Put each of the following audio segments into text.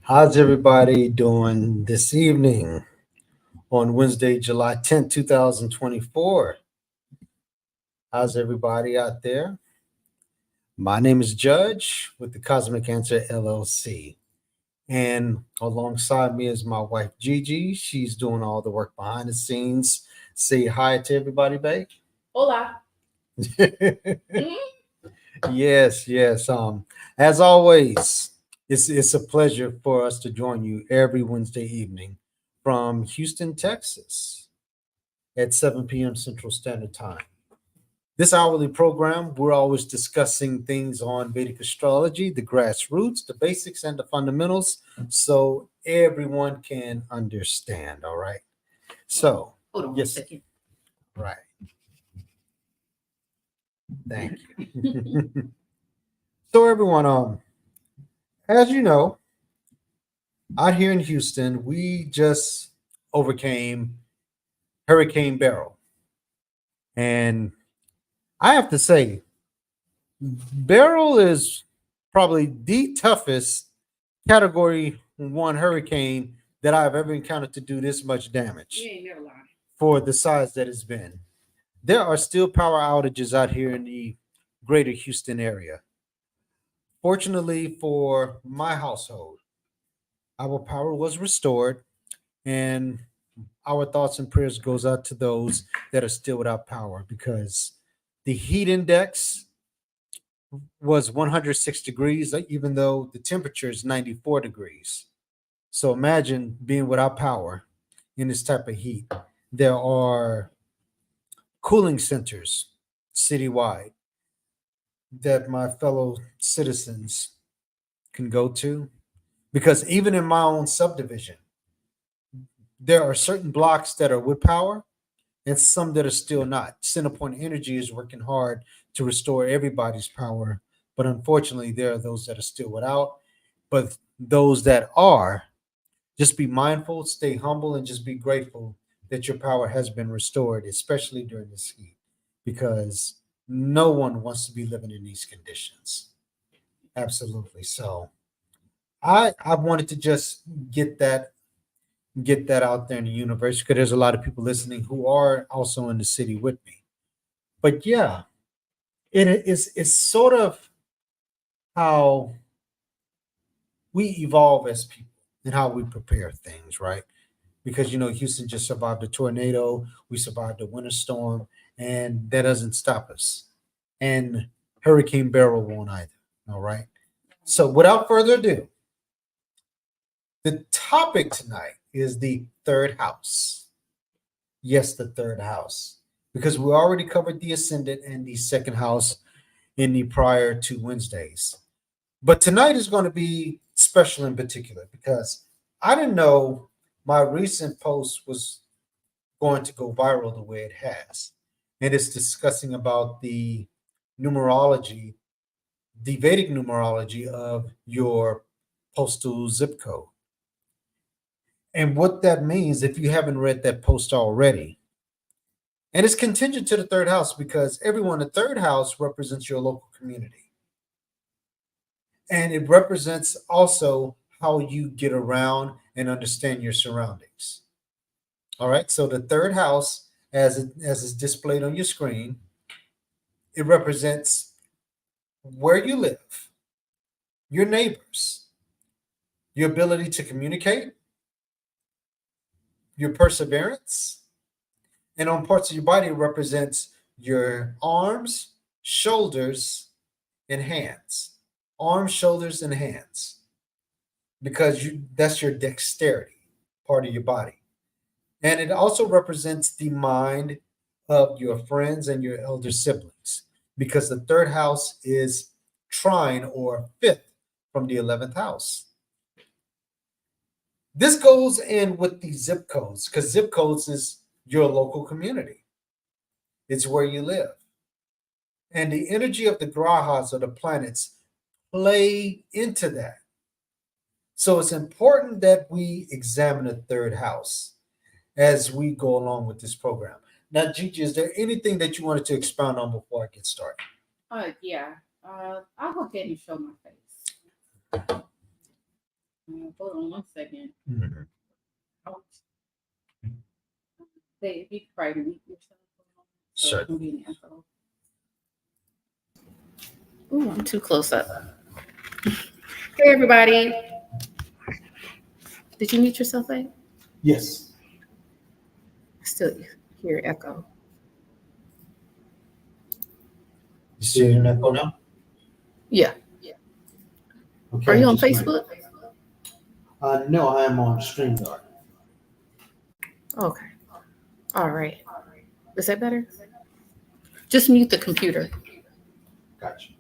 How's everybody doing this evening on Wednesday, July 10th, 2024? How's everybody out there? My name is Judge with the Cosmic Answer LLC. And alongside me is my wife, Gigi. She's doing all the work behind the scenes. Say hi to everybody, babe. Hola. Yes, yes. As always, it's a pleasure for us to join you every Wednesday evening from Houston, Texas, at 7 p.m. Central Standard Time. This hourly program, we're always discussing things on Vedic astrology, the grassroots, the basics, and the fundamentals, so everyone can understand. All right. So, Hold on yes, one second. right. Thank you. So, everyone, as you know, out here in Houston, we just overcame Hurricane Beryl. And I have to say, Beryl is probably the toughest category 1 hurricane that I've ever encountered to do this much damage You ain't never lying. for the size that it's been. There are still power outages out here in the greater Houston area. Fortunately for my household, our power was restored, and our thoughts and prayers goes out to those that are still without power because the heat index was 106 degrees, even though the temperature is 94 degrees. So imagine being without power in this type of heat. There are cooling centers citywide that my fellow citizens can go to because even in my own subdivision, there are certain blocks that are with power and some that are still not. Centerpoint Energy is working hard to restore everybody's power, but unfortunately, there are those that are still without. But those that are, just be mindful, stay humble, and just be grateful that your power has been restored, especially during this heat, because no one wants to be living in these conditions. Absolutely. So I wanted to just get that get that out there in the universe because there's a lot of people listening who are also in the city with me. But yeah, it's sort of how we evolve as people and how we prepare things, right? Because Houston just survived a tornado, we survived a winter storm, and that doesn't stop us. And Hurricane Beryl won't either. All right. So without further ado, the topic tonight is the third house. Yes, the third house. Because we already covered the ascendant and the second house in the prior 2 Wednesdays. But tonight is going to be special in particular because I didn't know my recent post was going to go viral the way it has. And it's discussing about the numerology, the Vedic numerology of your postal zip code. And what that means, if you haven't read that post already, and it's contingent to the third house because everyone, the third house represents your local community. And it represents also how you get around and understand your surroundings. All right. So the third house, as is displayed on your screen, it represents where you live, your neighbors, your ability to communicate, your perseverance, and on parts of your body, it represents your arms, shoulders, and hands. Arms, shoulders, and hands, because that's your dexterity part of your body. And it also represents the mind of your friends and your elder siblings, because the third house is trine or fifth from the 11th house. This goes in with the zip codes because zip codes is your local community. It's where you live. And the energy of the grahas or the planets play into that. So it's important that we examine the third house as we go along with this program. Now, Gigi, is there anything that you wanted to expound on before I get started? Yeah. I'll go ahead and show my face. Hold on 1 second. Mhm. Ouch. Hey, if you could probably mute yourself for a moment, so it Sure. can be an echo. Ooh, I'm too close up. Hey, everybody. Did you mute yourself, Faye? Yes. I still hear echo. You still hearing that now? Yeah. Okay. Are you on just wait. Facebook? No, I am on StreamYard. Okay. All right. Is that better? Just mute the computer. Gotcha.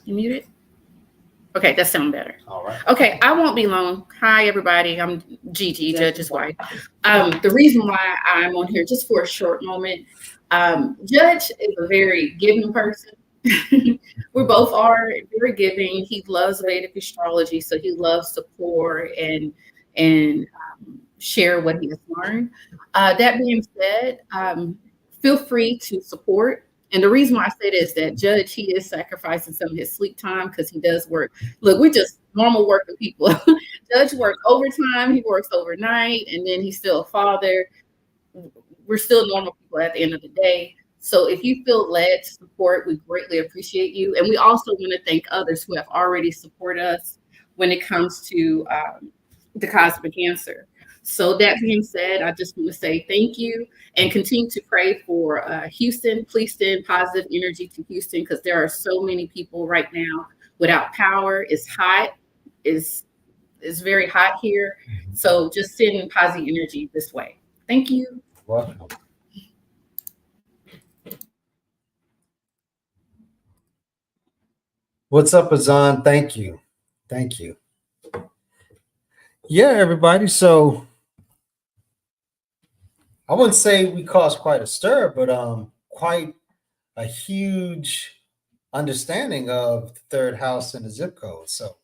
You mute it? Okay, that sounds better. All right. Okay, I won't be long. Hi, everybody. I'm Gigi, Judge's wife. The reason why I'm on here just for a short moment, Judge is a very giving person. We both are very giving. He loves Vedic astrology, so he loves to pour and share what he has learned. That being said, feel free to support. And the reason why I say this is that Judge, he is sacrificing some of his sleep time because he does work. Look, we're just normal working people. Judge works overtime, he works overnight, and then he's still a father. We're still normal people at the end of the day. So if you feel led to support, we greatly appreciate you. And we also want to thank others who have already supported us when it comes to the cosmic answer. So that being said, I just want to say thank you and continue to pray for Houston. Please send positive energy to Houston because there are so many people right now without power. It's hot. It's very hot here. So just send positive energy this way. Thank you. Welcome. What's up, Azan? Thank you. Thank you. Yeah, everybody. So I wouldn't say we caused quite a stir, but quite a huge understanding of the third house and the zip code. So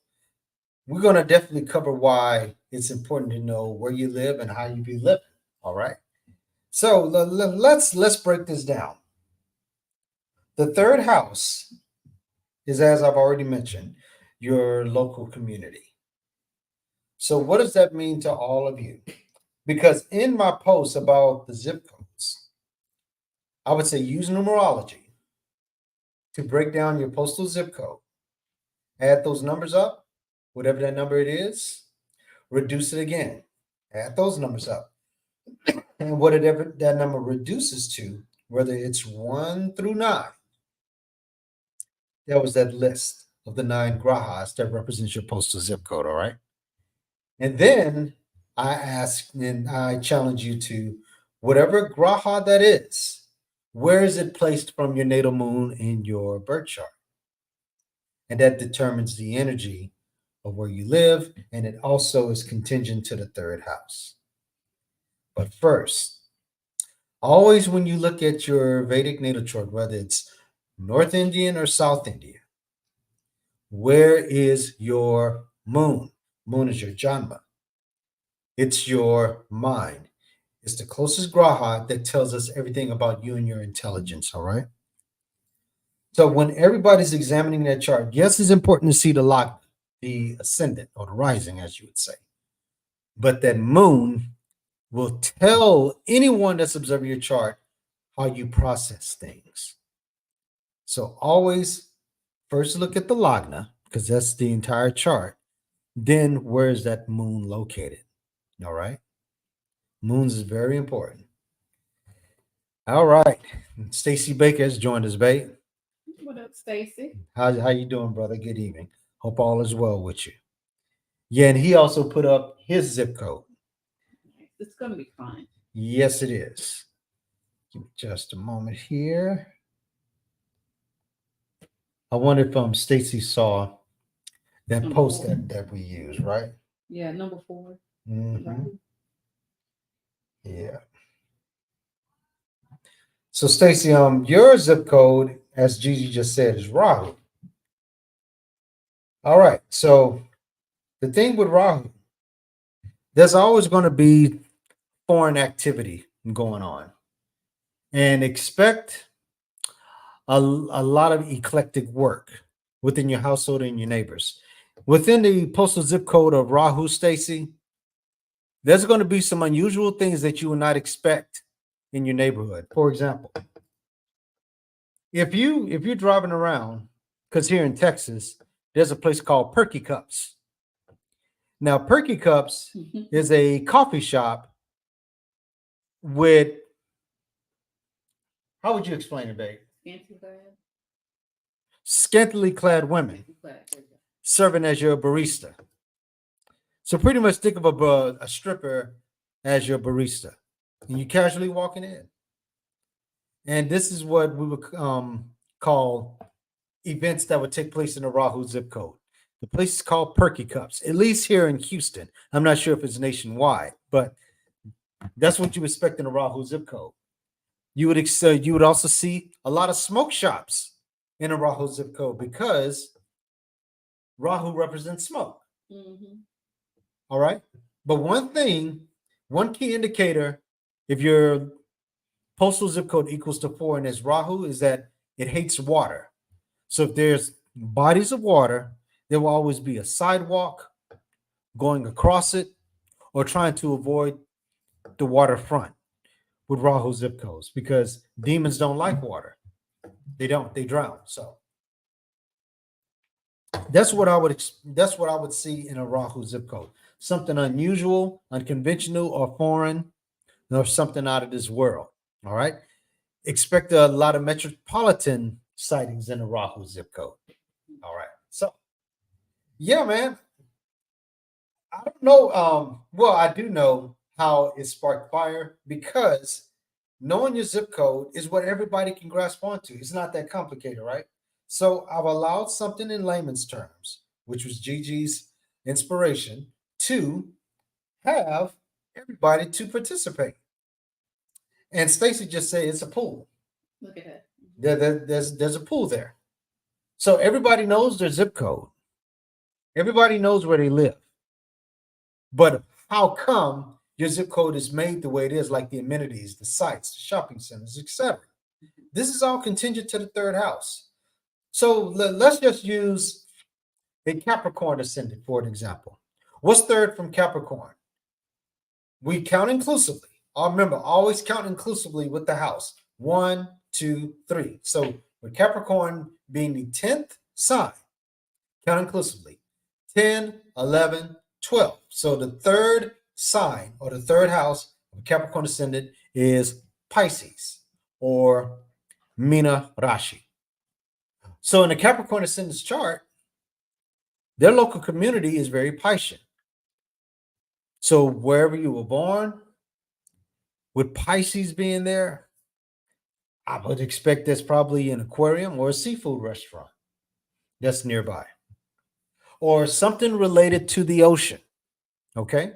we're going to definitely cover why it's important to know where you live and how you be living. All right. So let's break this down. The third house is, as I've already mentioned, your local community. So what does that mean to all of you? Because in my post about the zip codes, I would say use numerology to break down your postal zip code. Add those numbers up, whatever that number it is, reduce it again. Add those numbers up. And whatever that number reduces to, whether it's 1 through 9, that was that list of the 9 grahas that represents your postal zip code, all right? And then I ask and I challenge you to whatever graha that is, where is it placed from your natal moon in your birth chart? And that determines the energy of where you live, and it also is contingent to the third house. But first, always when you look at your Vedic natal chart, whether it's North Indian or South Indian, where is your moon? Moon is your janma. It's your mind. It's the closest graha that tells us everything about you and your intelligence, all right? So when everybody's examining that chart, yes, it's important to see the lock, the ascendant or the rising, as you would say. But that moon will tell anyone that's observing your chart how you process things. So always first look at the lagna, because that's the entire chart. Then where is that moon located? All right. Moons is very important. All right. Stacy Baker has joined us, babe. What up, Stacy? How you doing, brother? Good evening. Hope all is well with you. Yeah, and he also put up his zip code. It's gonna be fun. Yes, it is. Give me just a moment here. I wonder if Stacy saw that Number post 4. that we use, right? Yeah, number 4. Mm-hmm. Right. Yeah. So Stacy, your zip code, as Gigi just said, is Rahu. All right. So the thing with Rahu, there's always going to be foreign activity going on, and expect a lot of eclectic work within your household and your neighbors. Within the postal zip code of Rahu, Stacy, there's going to be some unusual things that you will not expect in your neighborhood. For example, if you're driving around, because here in Texas, there's a place called Perky Cups. Now, Perky Cups is a coffee shop with, how would you explain it, babe? Scantily clad women serving as your barista. So pretty much think of a stripper as your barista, and you casually walking in. And this is what we would call events that would take place in the Rahu zip code. The place is called Perky Cups, at least here in Houston. I'm not sure if it's nationwide, but that's what you expect in the Rahu zip code. You would also see a lot of smoke shops in a Rahu zip code because Rahu represents smoke. Mm-hmm. All right. But one key indicator, if your postal zip code equals to 4 and is Rahu, is that it hates water. So if there's bodies of water, there will always be a sidewalk going across it or trying to avoid the waterfront with Rahu zip codes because demons don't like water. They drown. So that's what I would see in a Rahu zip code. Something unusual, unconventional, or foreign, or something out of this world. All right. Expect a lot of metropolitan sightings in the Rahu zip code. All right. So yeah, man. I don't know. Well, I do know how it sparked fire because knowing your zip code is what everybody can grasp onto. It's not that complicated, right? So I've allowed something in layman's terms, which was Gigi's inspiration, to have everybody to participate. And Stacy just said it's a pool. Look at that. There's a pool there. So everybody knows their zip code. Everybody knows where they live. But how come your zip code is made the way it is, like the amenities, the sites, the shopping centers, etc.? This is all contingent to the third house. So let's just use a Capricorn ascendant for an example. What's third from Capricorn? We count inclusively. Remember, always count inclusively with the house. 1, 2, 3. So with Capricorn being the 10th sign, count inclusively. 10, 11, 12. So the third sign or the third house of Capricorn ascendant is Pisces or Meena Rashi. So in the Capricorn ascendant's chart, their local community is very Piscean. So wherever you were born, with Pisces being there, I would expect there's probably an aquarium or a seafood restaurant that's nearby, or something related to the ocean. Okay.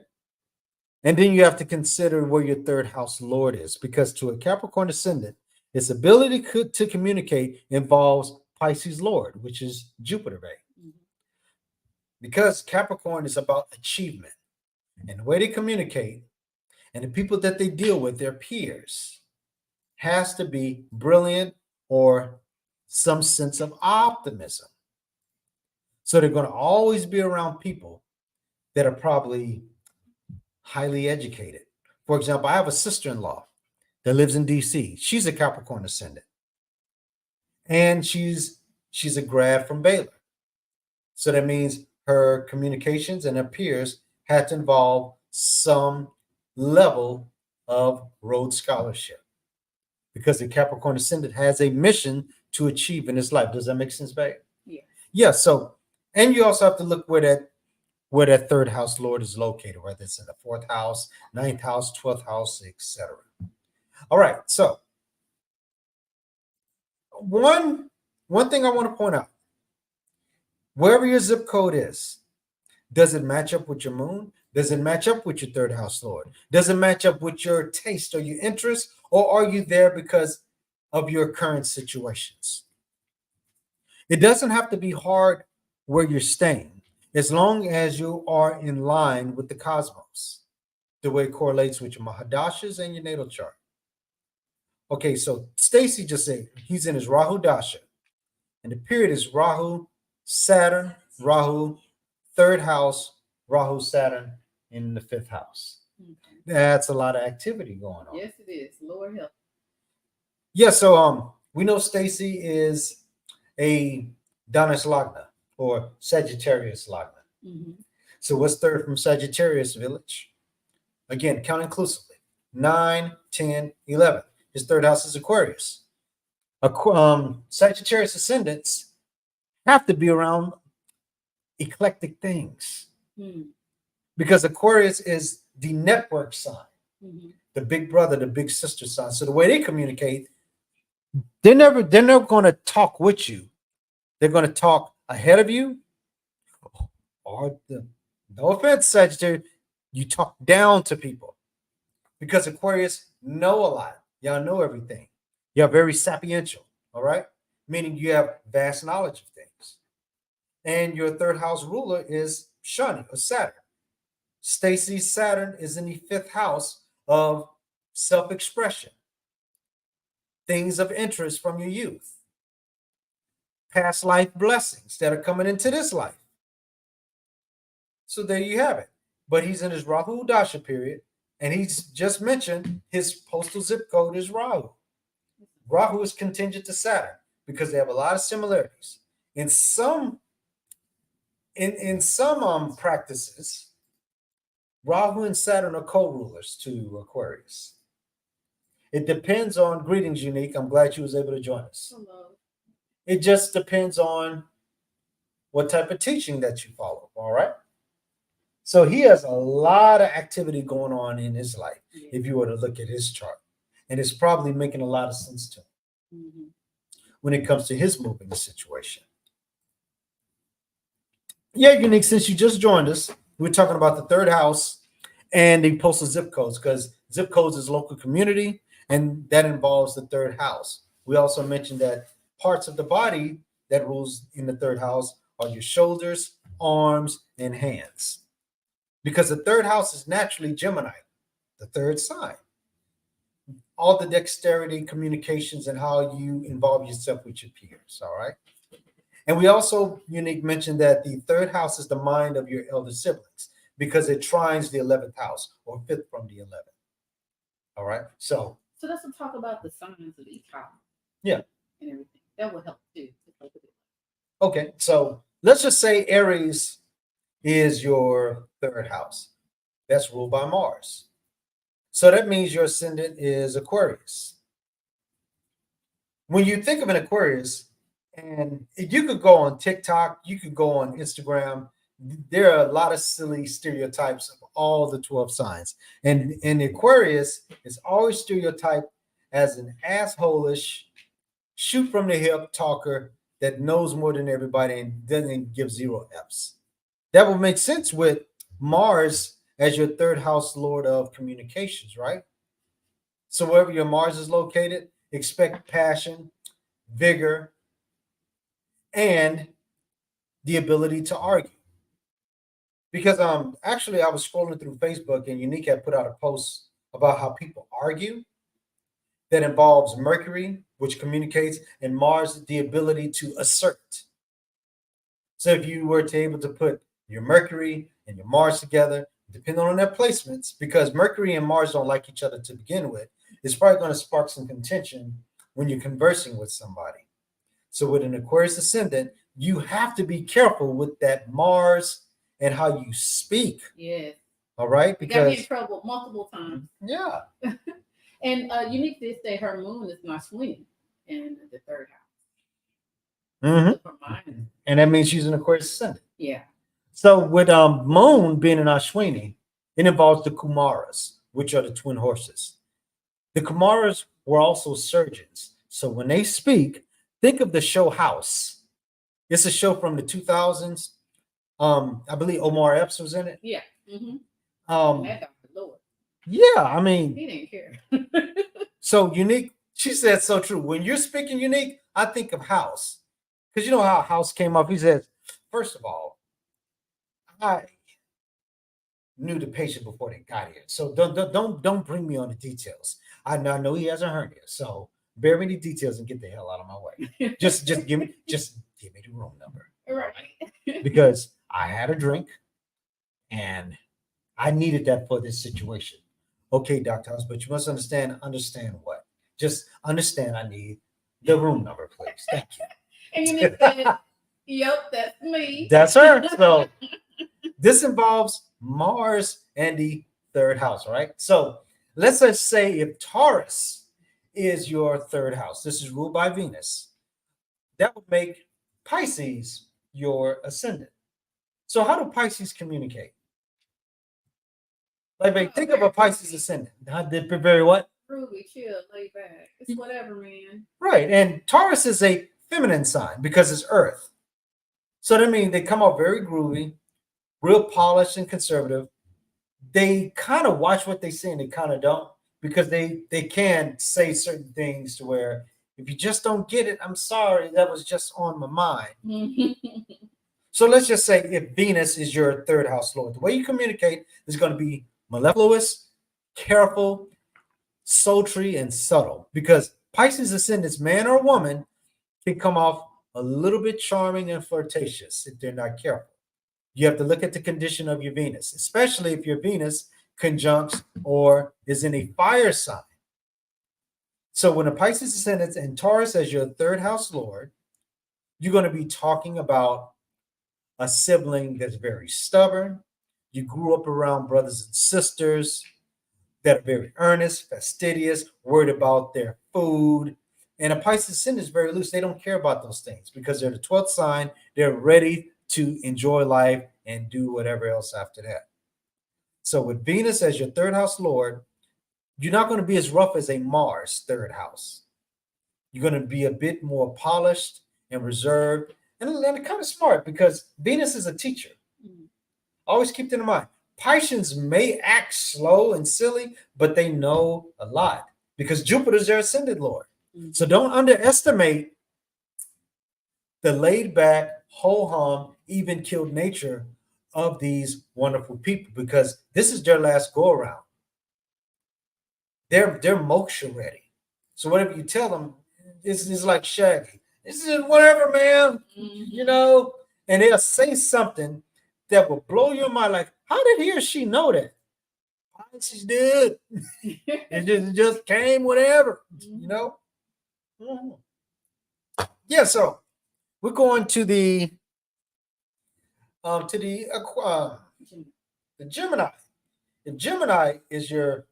And then you have to consider where your third house lord is, because to a Capricorn ascendant, its ability to communicate involves Pisces lord, which is Jupiter, babe. Mm-hmm. Because Capricorn is about achievement, and the way they communicate and the people that they deal with, their peers, has to be brilliant or some sense of optimism. So they're going to always be around people that are probably highly educated. For example, I have a sister-in-law that lives in DC. She's a Capricorn ascendant. And she's a grad from Baylor. So that means her communications and her peers had to involve some level of Rhodes Scholarship, because the Capricorn ascendant has a mission to achieve in his life. Does that make sense, babe? Yeah. Yeah. So, and you also have to look where that third house lord is located, whether it's in the 4th house, 9th house, 12th house, etc. All right. So one thing I want to point out, wherever your zip code is, does it match up with your moon? Does it match up with your third house lord? Does it match up with your taste or your interest? Or are you there because of your current situations? It doesn't have to be hard where you're staying, as long as you are in line with the cosmos, the way it correlates with your Mahadashas and your natal chart. Okay, so Stacy just said he's in his Rahu Dasha. And the period is Rahu, Saturn, Rahu, third house, Rahu, Saturn in the fifth house. Okay. That's a lot of activity going on. Yes, it is. Lord help. Yeah, so we know Stacy is a Dhanush Lagna or Sagittarius Lagna. Mm-hmm. So what's third from Sagittarius village? Again, count inclusively. 9, 10, 11. His third house is Aquarius. Sagittarius ascendants have to be around eclectic things because Aquarius is the network sign, the big brother, the big sister sign. So the way they communicate, they're never going to talk with you. They're going to talk ahead of you, or no offense, Sagittarius, you talk down to people because Aquarius know a lot. Y'all know everything. You're very sapiential, all right? Meaning you have vast knowledge of things. And your third house ruler is Shani or Saturn. Stacy's Saturn is in the fifth house of self-expression, things of interest from your youth, past life blessings that are coming into this life. So there you have it. But he's in his Rahu Dasha period, and he's just mentioned his postal zip code is Rahu. Rahu is contingent to Saturn because they have a lot of similarities. In some practices, Rahu and Saturn are co-rulers to Aquarius. It depends on greetings, Unique. I'm glad you was able to join us. Hello. It just depends on what type of teaching that you follow. All right. So he has a lot of activity going on in his life, if you were to look at his chart. And it's probably making a lot of sense to him when it comes to his move in the situation. Yeah, Unique, since you just joined us, we're talking about the third house and the postal zip codes, because zip codes is local community, and that involves the third house. We also mentioned that parts of the body that rules in the third house are your shoulders, arms, and hands. Because the third house is naturally Gemini, the third sign. All the dexterity, communications, and how you involve yourself with your peers, all right? And we also, Unique, mentioned that the third house is the mind of your elder siblings because it trines the 11th house or fifth from the 11th. All right. So let's talk about the signs of each house. Yeah. And everything. That will help too. Okay. So let's just say Aries is your third house. That's ruled by Mars. So that means your ascendant is Aquarius. When you think of an Aquarius, and you could go on TikTok, you could go on Instagram. There are a lot of silly stereotypes of all the 12 signs. And Aquarius is always stereotyped as an asshole-ish, shoot from the hip talker that knows more than everybody and doesn't give zero F's. That would make sense with Mars as your third house lord of communications, right? So wherever your Mars is located, expect passion, vigor, and the ability to argue. Because actually I was scrolling through Facebook and Unique had put out a post about how people argue that involves Mercury, which communicates, and Mars, the ability to assert. So if you were to able to put your Mercury and your Mars together, depending on their placements, because Mercury and Mars don't like each other to begin with, it's probably going to spark some contention when you're conversing with somebody. So with an Aquarius ascendant, you have to be careful with that Mars and how you speak. Yes. All right? Because you got me in Because trouble multiple times. yeah. And Unique did say her moon is not swinging in the third house. Mm-hmm. And that means she's an Aquarius ascendant. Yeah. So with Moon being an Ashwini, it involves the Kumaras, which are the twin horses. The Kumaras were also surgeons. So when they speak, think of the show House. It's a show from the 2000s. I believe Omar Epps was in it. Yeah. Mm-hmm. That Dr. Lord. Yeah, I mean, he didn't care. So Unique, she said so true. When you're speaking Unique, I think of House. Because you know how House came up. He says, first of all, I knew the patient before they got here. So don't bring me on the details. I know he has a hernia, so bear me the details and get the hell out of my way. Just give me the room number. Right. Because I had a drink and I needed that for this situation. Okay, Dr. House, but you must understand what? Just understand I need the room number, please. Thank you. And you need that. Yep, that's me. That's her. So this involves Mars and the third house, right? So let's just say if Taurus is your third house, this is ruled by Venus, that would make Pisces your ascendant. So how do Pisces communicate? Like, think of a Pisces ascendant. How did prepare what? Groovy, chill, lay back. It's whatever, man. Right. And Taurus is a feminine sign because it's Earth. So that means they come out very groovy, real polished and conservative. They kind of watch what they say and they kind of don't because they can say certain things to where if you just don't get it, I'm sorry, that was just on my mind. So let's just say if Venus is your third house lord, the way you communicate is going to be mellifluous, careful, sultry, and subtle because Pisces ascendants, man or woman, can come off a little bit charming and flirtatious if they're not careful. You have to look at the condition of your Venus, especially if your Venus conjuncts or is in a fire sign. So when a Pisces ascendant and Taurus as your third house lord, you're going to be talking about a sibling that's very stubborn. You grew up around brothers and sisters that are very earnest, fastidious, worried about their food. And a Pisces ascendant is very loose. They don't care about those things because they're the 12th sign. They're ready to enjoy life and do whatever else after that. So with Venus as your third house lord, you're not going to be as rough as a Mars third house. You're going to be a bit more polished and reserved and kind of smart because Venus is a teacher. Always keep that in mind. Pisceans may act slow and silly, but they know a lot because Jupiter's their ascendant lord. So don't underestimate the laid back, ho-hum, even-keeled nature of these wonderful people because this is their last go around. They're moksha ready. So whatever you tell them, this is like Shaggy. This is whatever, man. You know, and they'll say something that will blow your mind. Like, how did he or she know that? Pisces did. It just came, whatever. You know. Yeah. So we're going to the Gemini. If Gemini is your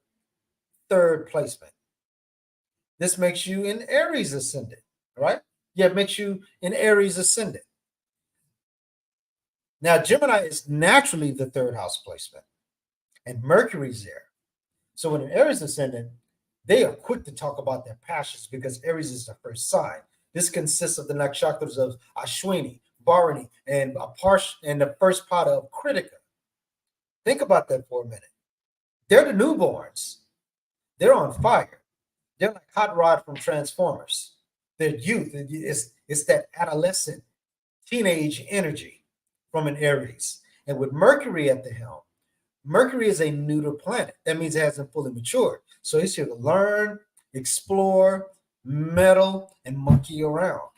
third placement, this makes you an Aries ascendant, right? Yeah, it makes you an Aries ascendant. Now, Gemini is naturally the third house placement, and Mercury's there. So when an Aries ascendant, they are quick to talk about their passions because Aries is the first sign. This consists of the nakshatras of Ashwini, Bharani, and the first part of Kritika. Think about that for a minute. They're the newborns. They're on fire. They're like Hot Rod from Transformers. They're youth. It's that adolescent, teenage energy from an Aries. And with Mercury at the helm, Mercury is a neuter planet. That means it hasn't fully matured. So it's here to learn, explore, meddle, and monkey around.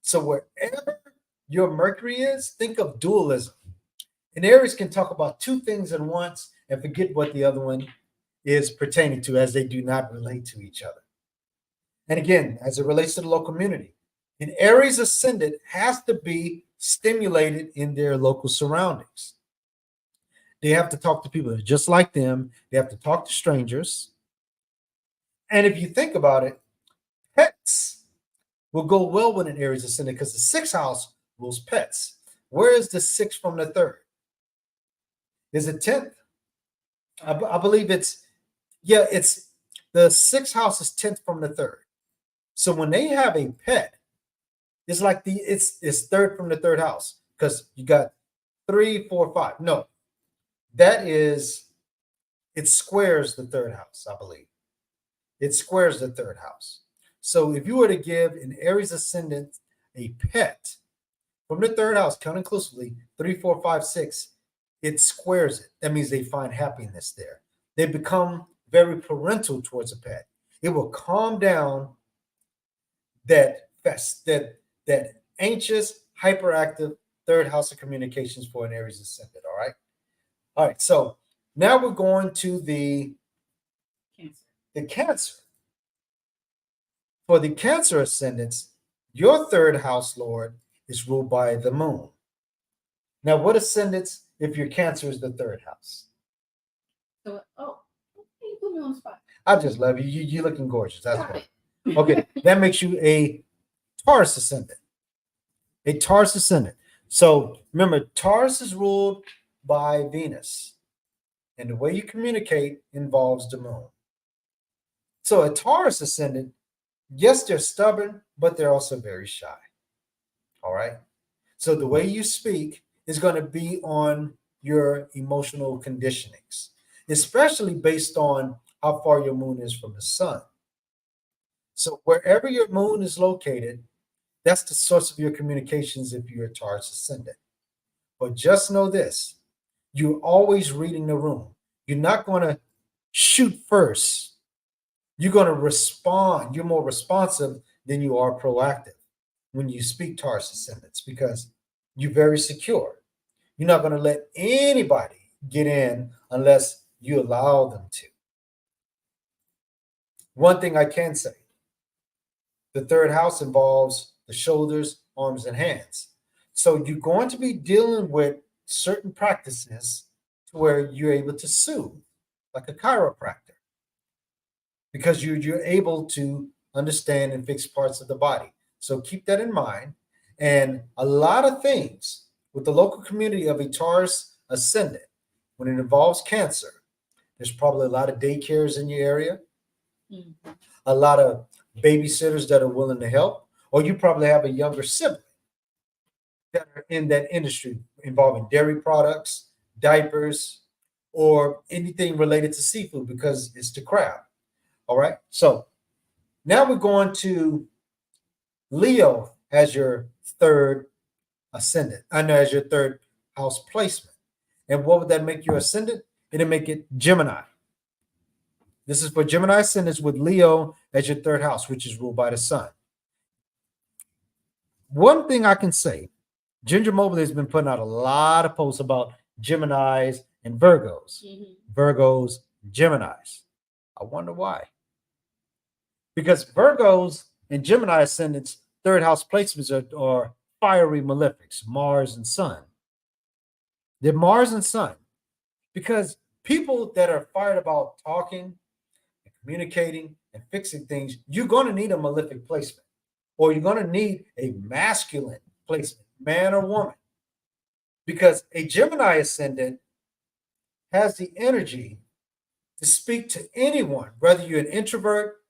So wherever your Mercury is, think of dualism. And Aries can talk about two things at once and forget what the other one is pertaining to as they do not relate to each other. And again, as it relates to the local community, an Aries ascendant has to be stimulated in their local surroundings. They have to talk to people that are just like them. They have to talk to strangers. And if you think about it, pets will go well with an Aries ascendant because the sixth house rules pets. Where is the sixth from the third? Is it 10th? I believe it's the sixth house is 10th from the third. So when they have a pet, it's like it's third from the third house because you got 3, 4, 5. No, it squares the third house, I believe. It squares the third house. So if you were to give an Aries ascendant a pet from the third house, count inclusively, 3, 4, 5, 6, it squares it. That means they find happiness there. They become very parental towards a pet. It will calm down that anxious, hyperactive third house of communications for an Aries ascendant. All right. All right. So now we're going to the Cancer. For the Cancer ascendants, your third house lord is ruled by the moon. Now, what ascendants if your Cancer is the third house? So, you put me on the spot. I just love you. You're looking gorgeous. That's why. Okay, that makes you a Taurus ascendant. A Taurus ascendant. So remember, Taurus is ruled by Venus, and the way you communicate involves the moon. So a Taurus ascendant, yes, they're stubborn, but they're also very shy. All right. So the way you speak is going to be on your emotional conditionings, especially based on how far your moon is from the sun. So wherever your moon is located, that's the source of your communications if you're a Taurus ascendant. But just know this, you're always reading the room. You're not going to shoot first. You're going to respond. You're more responsive than you are proactive when you speak Taurus ascendants because you're very secure. You're not going to let anybody get in unless you allow them to. One thing I can say, the third house involves the shoulders, arms, and hands. So you're going to be dealing with certain practices to where you're able to soothe, like a chiropractor, because you're able to understand and fix parts of the body. So keep that in mind. And a lot of things with the local community of a Taurus ascendant, when it involves Cancer, there's probably a lot of daycares in your area, a lot of babysitters that are willing to help, or you probably have a younger sibling that are in that industry involving dairy products, diapers, or anything related to seafood because it's the crab. All right. So now we're going to Leo as your third ascendant, and as your third house placement. And what would that make your ascendant? It'll make it Gemini. This is for Gemini ascendants with Leo as your third house, which is ruled by the sun. One thing I can say, Ginger Mobley has been putting out a lot of posts about Geminis and Virgos. Virgos, Geminis. I wonder why. Because Virgos and Gemini ascendants, third house placements are fiery malefics, Mars and Sun. They're Mars and Sun. Because people that are fired about talking and communicating and fixing things, you're going to need a malefic placement, or you're going to need a masculine placement, man or woman. Because a Gemini ascendant has the energy to speak to anyone, whether you're an introvert,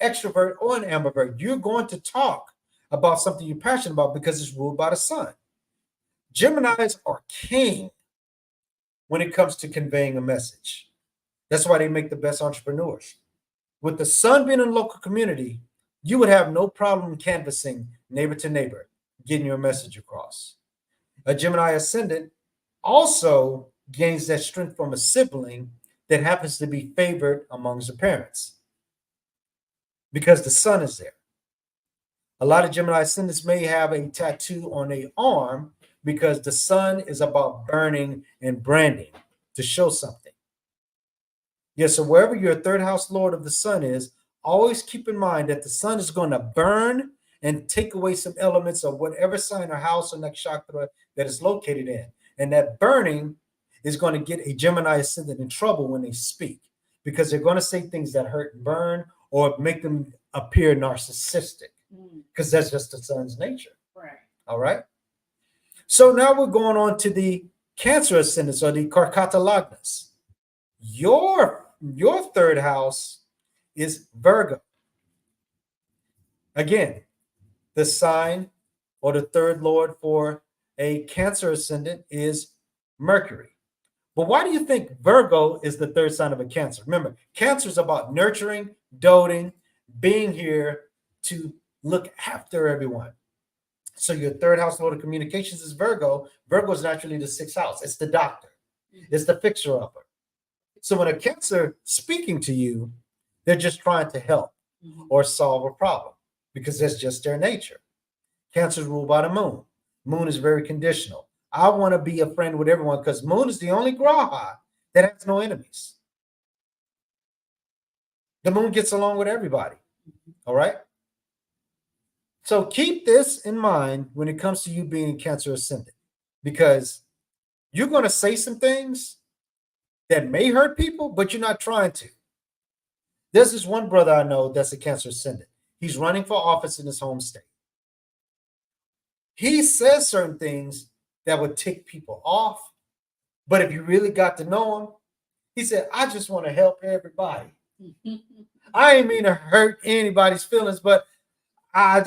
extrovert, or an ambivert. You're going to talk about something you're passionate about because it's ruled by the sun. Geminis are king when it comes to conveying a message. That's why they make the best entrepreneurs. With the sun being in a local community, you would have no problem canvassing neighbor to neighbor, getting your message across. A Gemini ascendant also gains that strength from a sibling that happens to be favored amongst the parents because the sun is there. A lot of Gemini ascendants may have a tattoo on their arm because the sun is about burning and branding to show something. Yes, so wherever your third house lord of the sun is, always keep in mind that the sun is going to burn and take away some elements of whatever sign or house or nakshatra that is located in. And that burning is going to get a Gemini ascendant in trouble when they speak because they're going to say things that hurt and burn or make them appear narcissistic because that's just the sun's nature. Right. All right. So now we're going on to the Cancer ascendants or the Karkata Lagnas. Your third house is Virgo. Again, the sign or the third lord for a Cancer ascendant is Mercury. But why do you think Virgo is the third sign of a Cancer? Remember, Cancer is about nurturing, doting, being here to look after everyone. So your third house lord of communications is Virgo. Virgo is naturally the sixth house. It's the doctor. It's the fixer-upper. So when a Cancer speaking to you, they're just trying to help or solve a problem because that's just their nature. Cancer is ruled by the moon. Moon is very conditional. I want to be a friend with everyone because moon is the only graha that has no enemies. The moon gets along with everybody. All right. So keep this in mind when it comes to you being Cancer ascendant, because you're going to say some things that may hurt people, but you're not trying to. There's this one brother I know that's a Cancer ascendant. He's running for office in his home state. He says certain things that would tick people off, but if you really got to know him, he said, I just want to help everybody. I ain't mean to hurt anybody's feelings, but I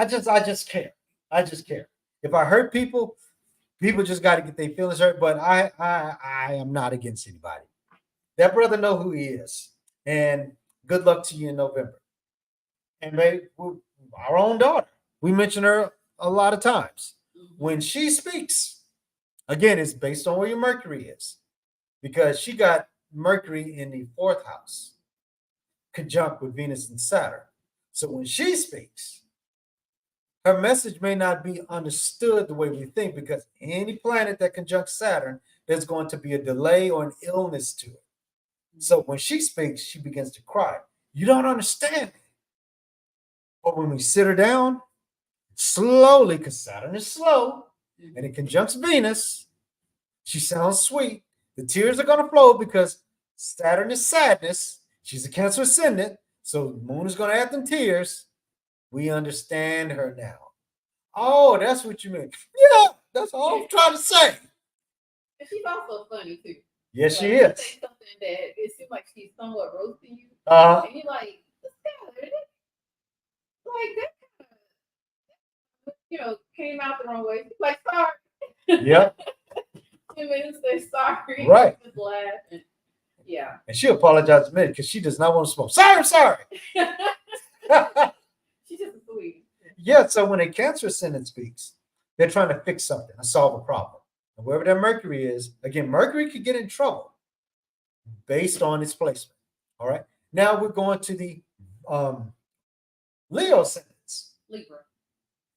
just care. I just care. If I hurt people, people just got to get their feelings hurt. But I am not against anybody. That brother know who he is, and good luck to you in November. And our own daughter, we mention her a lot of times. When she speaks, again, it's based on where your Mercury is, because she got Mercury in the fourth house, conjunct with Venus and Saturn. So when she speaks, her message may not be understood the way we think, because any planet that conjuncts Saturn, there's going to be a delay or an illness to it. So when she speaks, she begins to cry. You don't understand. But when we sit her down, slowly, because Saturn is slow, and it conjuncts Venus, she sounds sweet. The tears are going to flow because Saturn is sadness. She's a Cancer ascendant, so the moon is going to add them tears. We understand her now. Oh, that's what you mean. Yeah, that's all I'm trying to say. And she's also funny too. Yes, she is. Say something that it seems like she's somewhat roasting you, and you're like, that, came out the wrong way. She's like, sorry. Yep. 2 minutes, say sorry. Right. Just laugh. And, yeah. And she apologized a minute because she does not want to smoke. Sorry. She's just sweet. Yeah, so when a Cancer ascendant speaks, they're trying to fix something, or solve a problem. And wherever that Mercury is, again, Mercury could get in trouble based on its placement. All right. Now we're going to the Leo ascendants. Libra.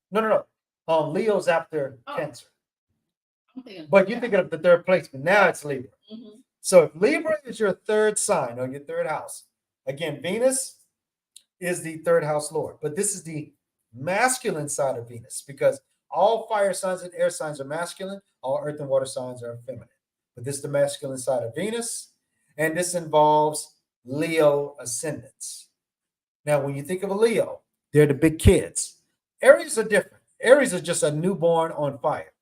No. Leo's after Cancer. But you're thinking of the third placement. Now it's Libra. Mm-hmm. So if Libra is your third sign or your third house, again, Venus is the third house lord. But this is the masculine side of Venus, because all fire signs and air signs are masculine. All earth and water signs are feminine. But this is the masculine side of Venus. And this involves Leo ascendants. Now, when you think of a Leo, they're the big kids. Aries are different. Aries are just a newborn on fire.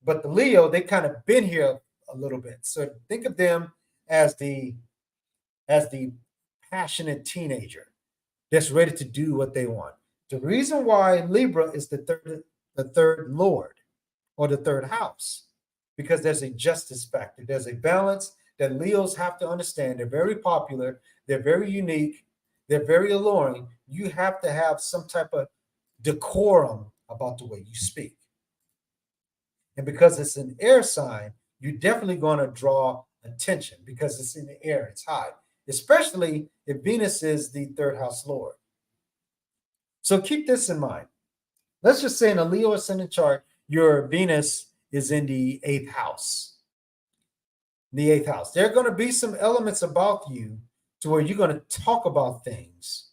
But the Leo, they kind of been here a little bit. So think of them as the passionate teenager that's ready to do what they want. The reason why Libra is the third lord or the third house, because there's a justice factor. There's a balance that Leos have to understand. They're very popular. They're very unique. They're very alluring. You have to have some type of decorum about the way you speak. And because it's an air sign, you're definitely going to draw attention because it's in the air, it's high, especially if Venus is the third house lord. So keep this in mind. Let's just say in a Leo ascendant chart, your Venus is in the eighth house. The eighth house. There are going to be some elements about you to where you're going to talk about things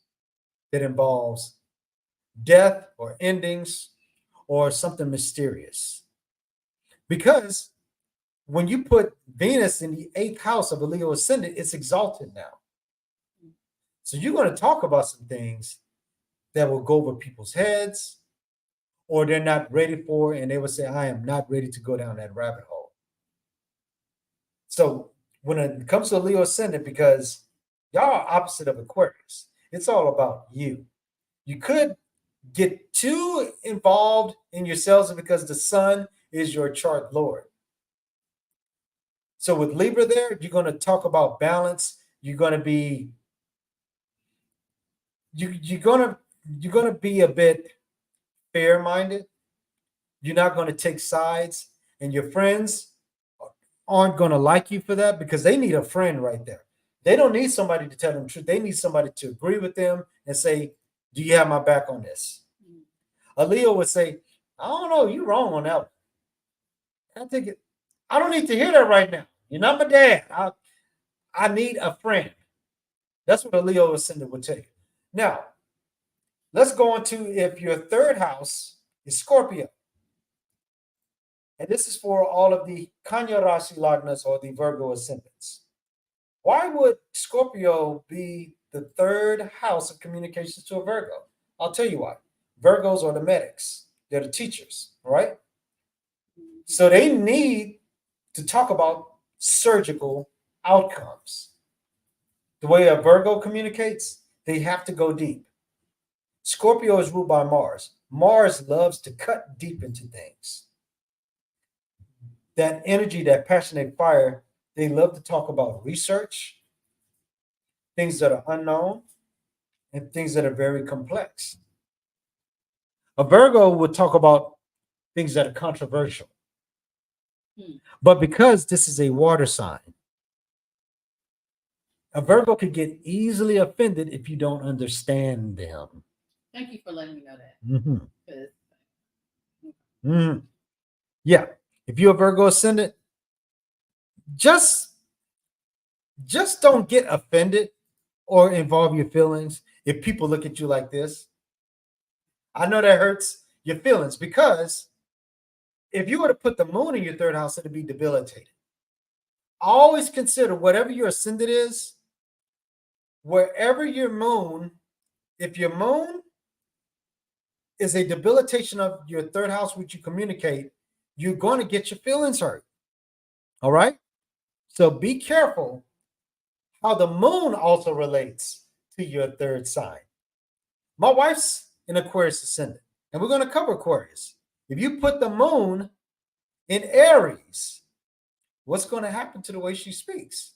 that involves death or endings or something mysterious. Because when you put Venus in the eighth house of a Leo ascendant, it's exalted now. So you're going to talk about some things that will go over people's heads, or they're not ready for, and they will say, I am not ready to go down that rabbit hole. So when it comes to a Leo ascendant, because y'all are opposite of Aquarius, it's all about you. You could get too involved in yourselves because the sun is your chart lord. So with Libra there, you're going to talk about balance. You're going to be you're going to be a bit fair-minded. You're not going to take sides, and your friends aren't going to like you for that because they need a friend right there. They don't need somebody to tell them the truth. They need somebody to agree with them and say, do you have my back on this? A Leo would say, I don't know, you're wrong on that one. I think I don't need to hear that right now. You're not my dad. I need a friend. That's what a Leo ascendant would tell you. Now, let's go on to if your third house is Scorpio. And this is for all of the Kanya Rashi Lagnas or the Virgo ascendants. Why would Scorpio be the third house of communications to a Virgo? I'll tell you why. Virgos are the medics. They're the teachers, right? So they need to talk about surgical outcomes. The way a Virgo communicates, they have to go deep. Scorpio is ruled by Mars. Mars loves to cut deep into things. That energy, that passionate fire, they love to talk about research, things that are unknown, and things that are very complex. A Virgo would talk about things that are controversial. But because this is a water sign, a Virgo could get easily offended if you don't understand them. Thank you for letting me know that. Yeah. If you're a Virgo ascendant, just don't get offended or involve your feelings if people look at you like this. I know that hurts your feelings because if you were to put the moon in your third house, it'd be debilitating. Always consider whatever your ascendant is, wherever your moon, if your moon is a debilitation of your third house, which you communicate, you're going to get your feelings hurt. All right? So be careful how the moon also relates to your third sign. My wife's an Aquarius ascendant, and we're going to cover Aquarius. If you put the moon in Aries, what's going to happen to the way she speaks?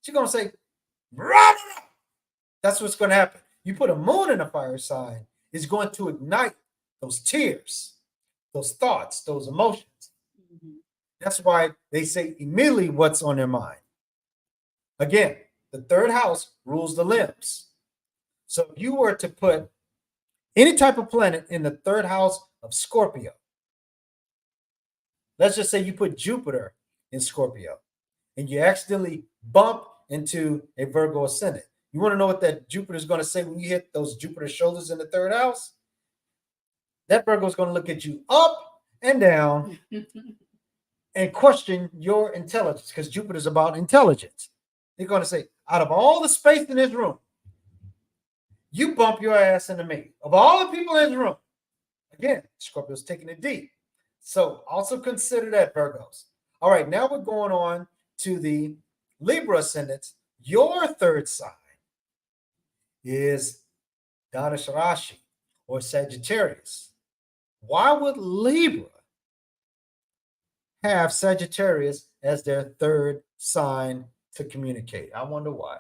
She's going to say, rah! That's what's going to happen. You put a moon in a fire sign, it's going to ignite those tears, those thoughts, those emotions. That's why they say immediately what's on their mind. Again, the third house rules the limbs. So if you were to put any type of planet in the third house of Scorpio, let's just say you put Jupiter in Scorpio and you accidentally bump into a Virgo ascendant. You want to know what that Jupiter is going to say when you hit those Jupiter shoulders in the third house? That Virgo is going to look at you up and down and question your intelligence because Jupiter is about intelligence. They're going to say, out of all the space in this room, you bump your ass into me. Of all the people in this room, again, Scorpio's taking it deep. So also consider that, Virgos. All right, now we're going on to the Libra ascendants. Your third sign is Danish Rashi or Sagittarius. Why would Libra have Sagittarius as their third sign to communicate? I wonder why.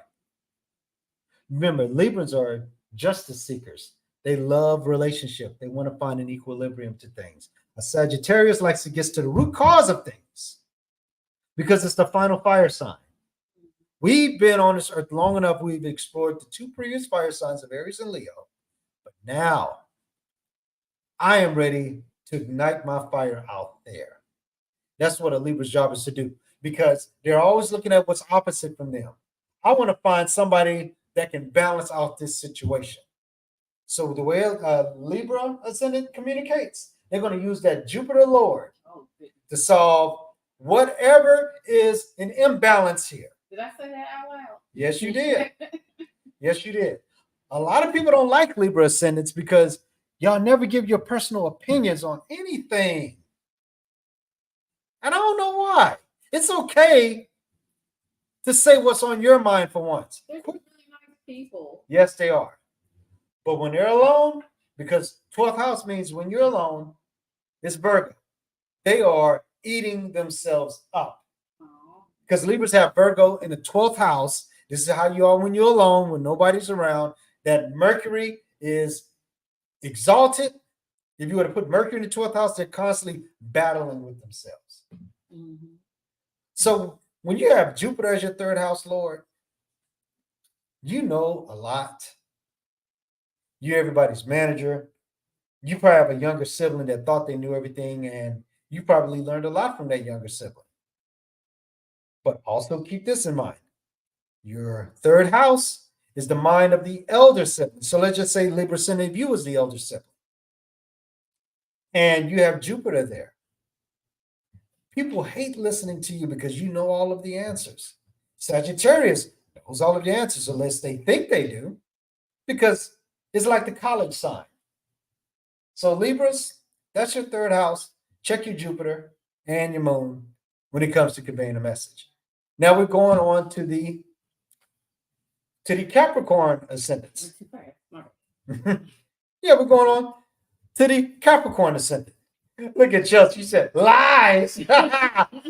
Remember, Librans are justice seekers. They love relationship. They want to find an equilibrium to things. A Sagittarius likes to get to the root cause of things because it's the final fire sign. We've been on this earth long enough. We've explored the two previous fire signs of Aries and Leo. But now I am ready to ignite my fire out there. That's what a Libra's job is to do because they're always looking at what's opposite from them. I want to find somebody that can balance out this situation. So the way Libra ascendant communicates, they're going to use that Jupiter Lord to solve whatever is an imbalance here. Did I say that out loud? Yes, you did. Yes, you did. A lot of people don't like Libra ascendants because y'all never give your personal opinions on anything. And I don't know why. It's okay to say what's on your mind for once. They're really nice people. Yes, they are. But when they're alone, because 12th house means when you're alone, it's Virgo. They are eating themselves up. Because Libras have Virgo in the 12th house. This is how you are when you're alone, when nobody's around. That Mercury is exalted. If you were to put Mercury in the 12th house, they're constantly battling with themselves. So when you have Jupiter as your third house lord, you know a lot. You're everybody's manager. You probably have a younger sibling that thought they knew everything, and you probably learned a lot from that younger sibling. But also keep this in mind. Your third house is the mind of the elder sibling. So let's just say Libra Ascendant of you is the elder sibling. And you have Jupiter there. People hate listening to you because you know all of the answers. Sagittarius knows all of the answers unless they think they do, because it's like the college sign. So Libras, that's your third house. Check your Jupiter and your moon when it comes to conveying a message. Now we're going on to the Capricorn ascendants. Yeah, we're going on to the Capricorn ascendant. Look at Chelsea. She said lies,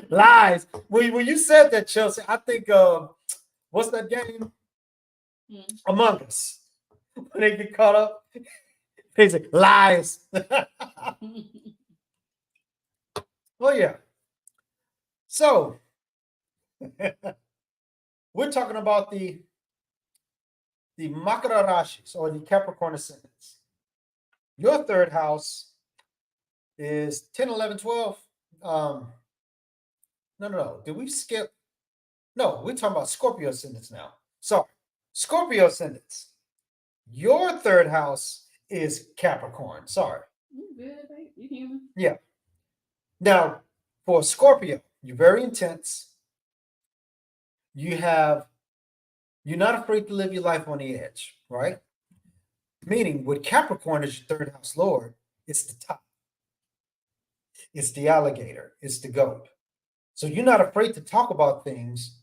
lies. When you said that, Chelsea, I think what's that game? Among Us. When they get caught up, they say lies. Oh yeah. So we're talking about the Makara Rashis or the Capricorn ascendants. Your third house is 10, 11, 12. No. Did we skip? No, we're talking about Scorpio ascendants now. Sorry. Scorpio ascendants. Your third house is Capricorn. Sorry. You good, right? You human. Yeah. Now, for Scorpio, you're very intense. You're not afraid to live your life on the edge, right? Meaning with Capricorn as your third house lord, it's the top. It's the alligator. It's the goat. So you're not afraid to talk about things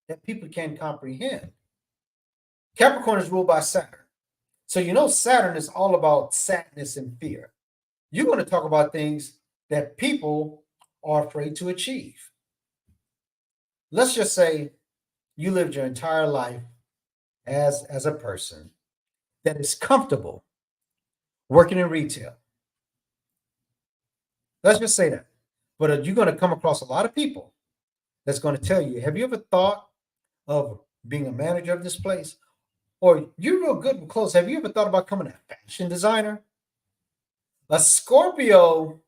that people can't comprehend. Capricorn is ruled by Saturn. So you know Saturn is all about sadness and fear. You're going to talk about things that people are afraid to achieve. Let's just say you lived your entire life as a person that is comfortable working in retail. Let's just say that. But you're going to come across a lot of people that's going to tell you, have you ever thought of being a manager of this place? Or you're real good with clothes. Have you ever thought about becoming a fashion designer? A Scorpio,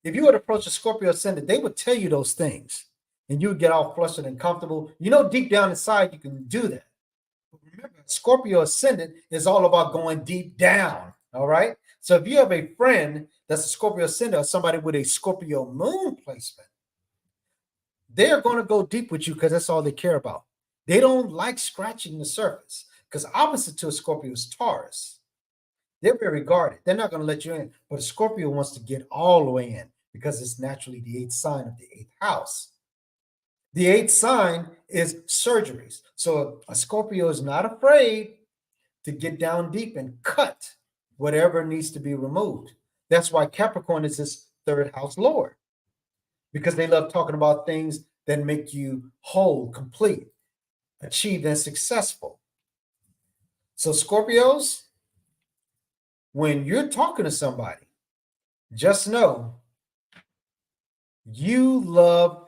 if you would approach a Scorpio ascendant, they would tell you those things. And you would get all flustered and comfortable. You know, deep down inside, you can do that. But remember, Scorpio ascendant is all about going deep down. All right. So if you have a friend that's a Scorpio ascendant or somebody with a Scorpio moon placement, they're going to go deep with you because that's all they care about. They don't like scratching the surface because opposite to a Scorpio is Taurus. They're very guarded. They're not going to let you in. But a Scorpio wants to get all the way in because it's naturally the eighth sign of the eighth house. The eighth sign is surgeries. So a Scorpio is not afraid to get down deep and cut whatever needs to be removed. That's why Capricorn is his third house lord, because they love talking about things that make you whole, complete, achieved, and successful. So Scorpios, when you're talking to somebody, just know you love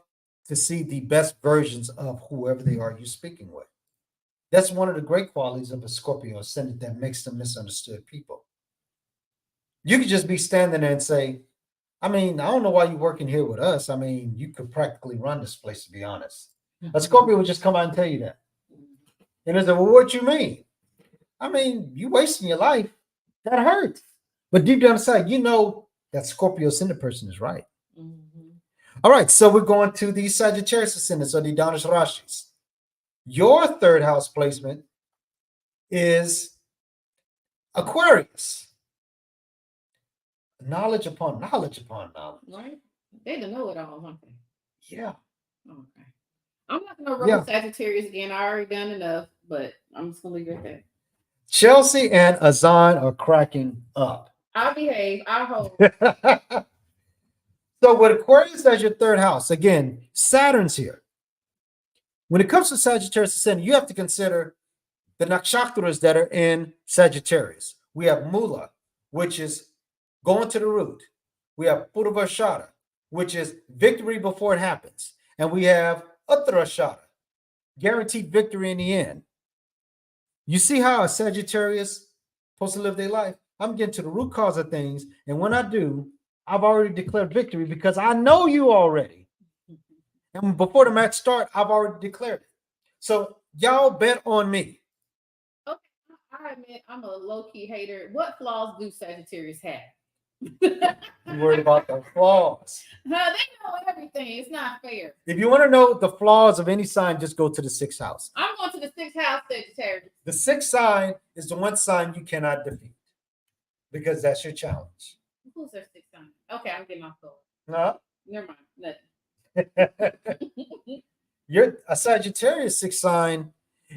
to see the best versions of whoever they are you're speaking with. That's one of the great qualities of a Scorpio ascendant that makes them misunderstood people. You could just be standing there and say, I mean, I don't know why you're working here with us. I mean, you could practically run this place, to be honest. A Scorpio would just come out and tell you that. And they say, well, what you mean? I mean, you wasting your life. That hurts. But deep down inside, you know that Scorpio ascendant person is right. Mm-hmm. All right, so we're going to the Sagittarius ascendants or the Danish Rashis. Your third house placement is Aquarius. Knowledge upon knowledge upon knowledge. Right? They don't know it all, don't they? Yeah. Okay. I'm not going to roll Sagittarius again. I already done enough, but I'm just going to leave it at that. Chelsea and Azan are cracking up. I'll behave. I'll hold. So with Aquarius as your third house, again, Saturn's here. When it comes to Sagittarius ascendant, you have to consider the nakshatras that are in Sagittarius. We have Mula, which is going to the root. We have Purvashada, which is victory before it happens. And we have Uttarashada, guaranteed victory in the end. You see how a Sagittarius supposed to live their life? I'm getting to the root cause of things. And when I do, I've already declared victory because I know you already. And before the match start, I've already declared it. So y'all bet on me. Okay, I admit I'm a low-key hater. What flaws do Sagittarius have? You worried about the flaws. They know everything. It's not fair. If you want to know the flaws of any sign, just go to the sixth house. I'm going to the sixth house, Sagittarius. The sixth sign is the one sign you cannot defeat because that's your challenge. Who's their sixth sign? Okay, I'm getting my soul. No. Never mind. Nothing. A Sagittarius sixth sign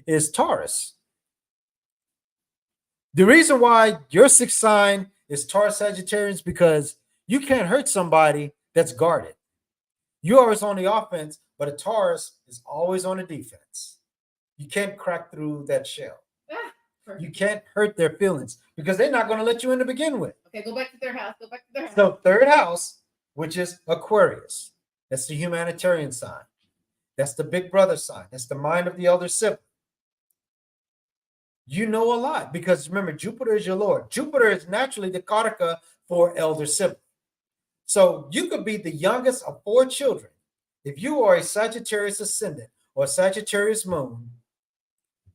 is Taurus. The reason why your sixth sign is Taurus Sagittarius is because you can't hurt somebody that's guarded. You're always on the offense, but a Taurus is always on the defense. You can't crack through that shell. You can't hurt their feelings because they're not going to let you in to begin with. Okay, go back to their house. So third house, which is Aquarius. That's the humanitarian sign. That's the big brother sign. That's the mind of the elder sibling. You know a lot because remember, Jupiter is your Lord. Jupiter is naturally the Karaka for elder sibling. So you could be the youngest of 4 children. If you are a Sagittarius ascendant or Sagittarius moon,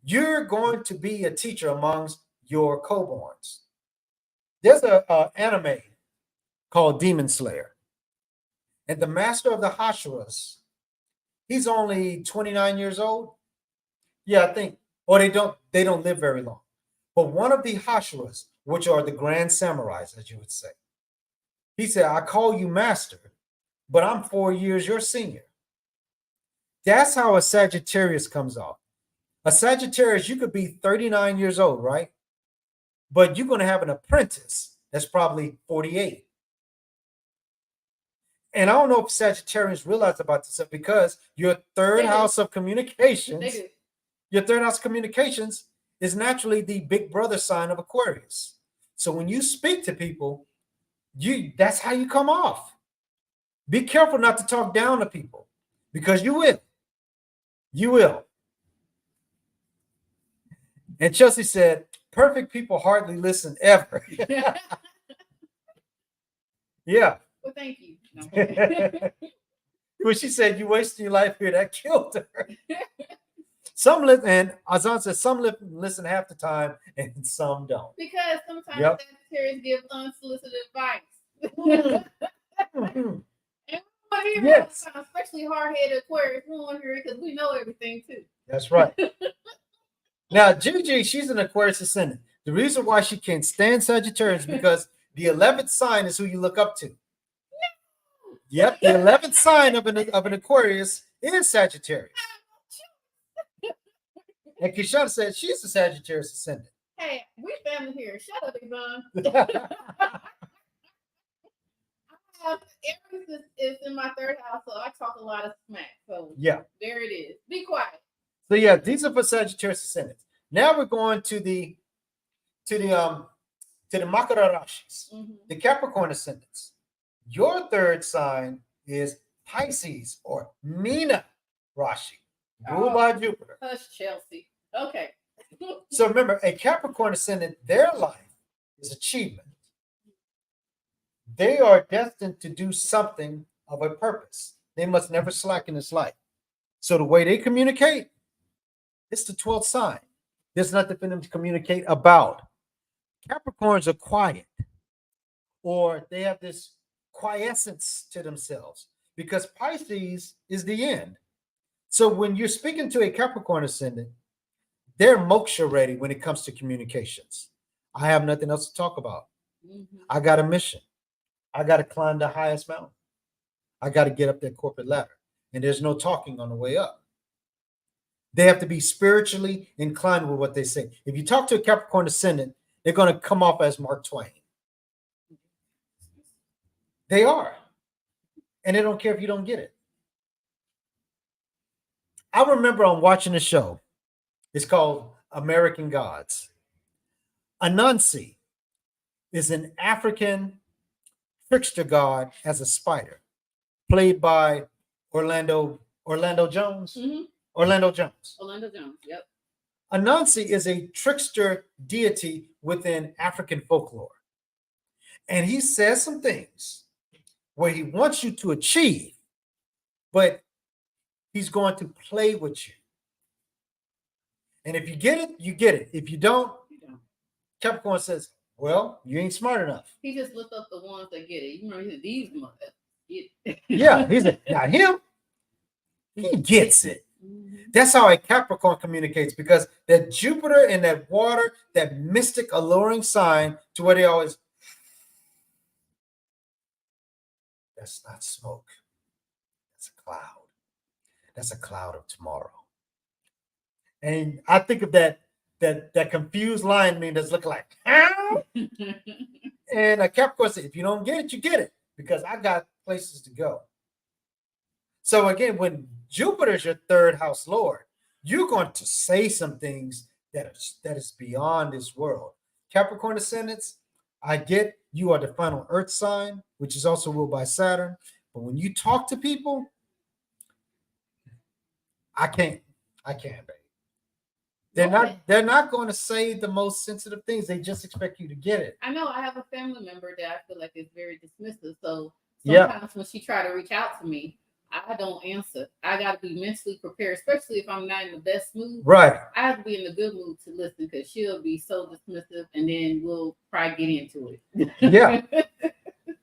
you're going to be a teacher amongst your co-borns. There's an anime called Demon Slayer. And the master of the Hashuras, he's only 29 years old. Yeah, I think. Or they don't live very long. But one of the Hashuras, which are the grand samurais, as you would say, he said, I call you master, but I'm 4 years your senior. That's how a Sagittarius comes off. A Sagittarius, you could be 39 years old, right? But you're going to have an apprentice that's probably 48. And I don't know if Sagittarians realize about this because your third house of communications, your third house of communications is naturally the big brother sign of Aquarius. So when you speak to people, that's how you come off. Be careful not to talk down to people because you will. You will. And Chelsea said, perfect people hardly listen ever. Yeah. Well, thank you. No. When she said, you wasted your life here, that killed her. Some listen, and Azan says some listen half the time and some don't. Because sometimes Sagittarius give unsolicited advice. And we want to hear it, especially hard-headed Aquarius. We want to hear it because we know everything too. That's right. Now, Gigi, she's an Aquarius ascendant. The reason why she can't stand Sagittarius is because the 11th sign is who you look up to. No. Yep, the 11th sign of an Aquarius is Sagittarius. And Kishana said she's a Sagittarius ascendant. Hey, we family here. Shut up, Yvonne. Aries is in my third house, so I talk a lot of smack. So yeah, there it is. Be quiet. So yeah, these are for Sagittarius ascendants. Now we're going to the Makara Rashis, the Capricorn ascendants. Your third sign is Pisces or Meena Rashi, ruled by Jupiter. Hush, Chelsea. Okay. So remember, a Capricorn ascendant, their life is achievement. They are destined to do something of a purpose. They must never slack in this life. So the way they communicate, it's the 12th sign. There's nothing for them to communicate about. Capricorns are quiet, or they have this quiescence to themselves because Pisces is the end. So when you're speaking to a Capricorn ascendant, they're moksha ready when it comes to communications. I have nothing else to talk about. I got a mission. I got to climb the highest mountain. I got to get up that corporate ladder. And there's no talking on the way up. They have to be spiritually inclined with what they say. If you talk to a Capricorn ascendant, they're going to come off as Mark Twain. They are. And they don't care if you don't get it. I remember on watching a show. It's called American Gods. Anansi is an African trickster god as a spider. played by Orlando Jones. Hmm. Orlando Jones. Orlando Jones. Yep. Anansi is a trickster deity within African folklore. And he says some things where he wants you to achieve, but he's going to play with you. And if you get it, you get it. If you don't, Capricorn says, well, you ain't smart enough. He just looked up the ones that get it. You remember these mother. Yeah, he said, now him, he gets it. That's how a Capricorn communicates, because that Jupiter and that water, that mystic, alluring sign to where they always, that's not smoke. That's a cloud. That's a cloud of tomorrow. And I think of that confused line man that's looking like, huh? And a Capricorn said, if you don't get it, you get it, because I got places to go. So again, when Jupiter's your third house lord, you're going to say some things that is beyond this world. Capricorn ascendants, I get you are the final earth sign, which is also ruled by Saturn. But when you talk to people, I can't, babe. They're not going to say the most sensitive things. They just expect you to get it. I know I have a family member that I feel like is very dismissive. So sometimes when she try to reach out to me, I don't answer. I got to be mentally prepared, especially if I'm not in the best mood. Right. I have to be in the good mood to listen, because she'll be so dismissive, and then we'll probably get into it. Yeah.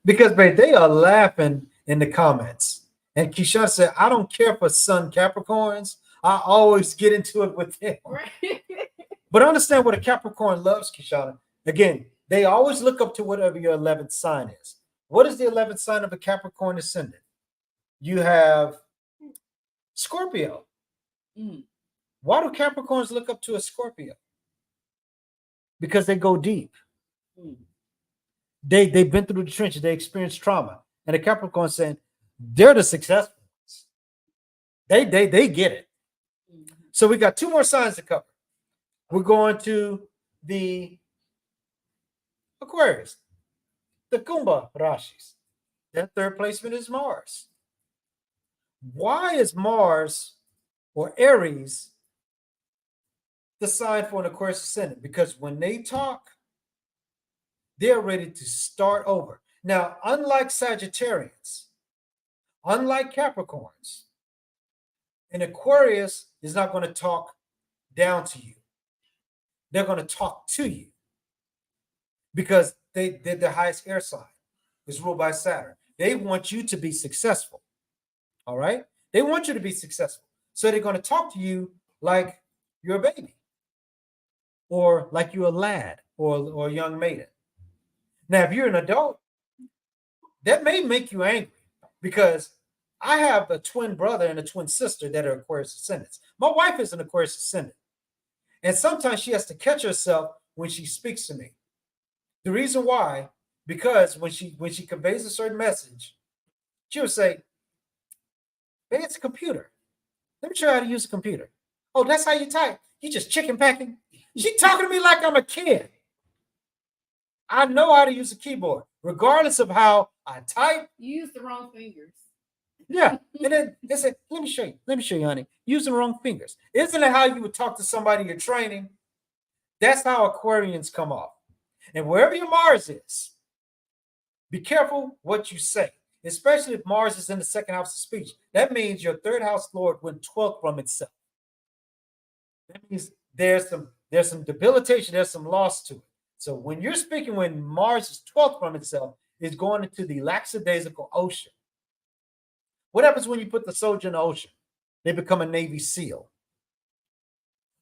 Because, babe, they are laughing in the comments. And Keyshawn said, I don't care for Sun Capricorns. I always get into it with them. Right. But understand what a Capricorn loves, Keyshawn. Again, they always look up to whatever your 11th sign is. What is the 11th sign of a Capricorn ascendant? You have Scorpio. Why do Capricorns look up to a Scorpio? Because they go deep. They've been through the trenches. They experienced trauma. And a Capricorn saying, they're the successful ones. They get it. So we got two more signs to cover. We're going to the Aquarius, the Kumbha Rashis. Their third placement is Mars. Why is Mars or Aries the sign for an Aquarius ascendant? Because when they talk, they're ready to start over. Now, unlike Sagittarians, unlike Capricorns, an Aquarius is not going to talk down to you. They're going to talk to you, because they're the highest air sign. It's ruled by Saturn. They want you to be successful. All right? They want you to be successful. So they're going to talk to you like you're a baby, or like you're a lad, or a young maiden. Now, if you're an adult, that may make you angry, because I have a twin brother and a twin sister that are Aquarius ascendants. My wife is an Aquarius ascendant. And sometimes she has to catch herself when she speaks to me. The reason why, because when she conveys a certain message, she'll say, hey, it's a computer. Let me show you how to use a computer. Oh, that's how you type. You just chicken packing. She talking to me like I'm a kid. I know how to use a keyboard, regardless of how I type. You use the wrong fingers. Yeah. And then they said, let me show you, honey. Use the wrong fingers. Isn't it how you would talk to somebody you're training? That's how Aquarians come off. And wherever your Mars is, be careful what you say, especially if Mars is in the second house of speech. That means your third house lord went 12th from itself. That means there's some debilitation, there's some loss to it. So when you're speaking, when Mars is 12th from itself, it's going into the lackadaisical ocean. What happens when you put the soldier in the ocean? They become a Navy SEAL.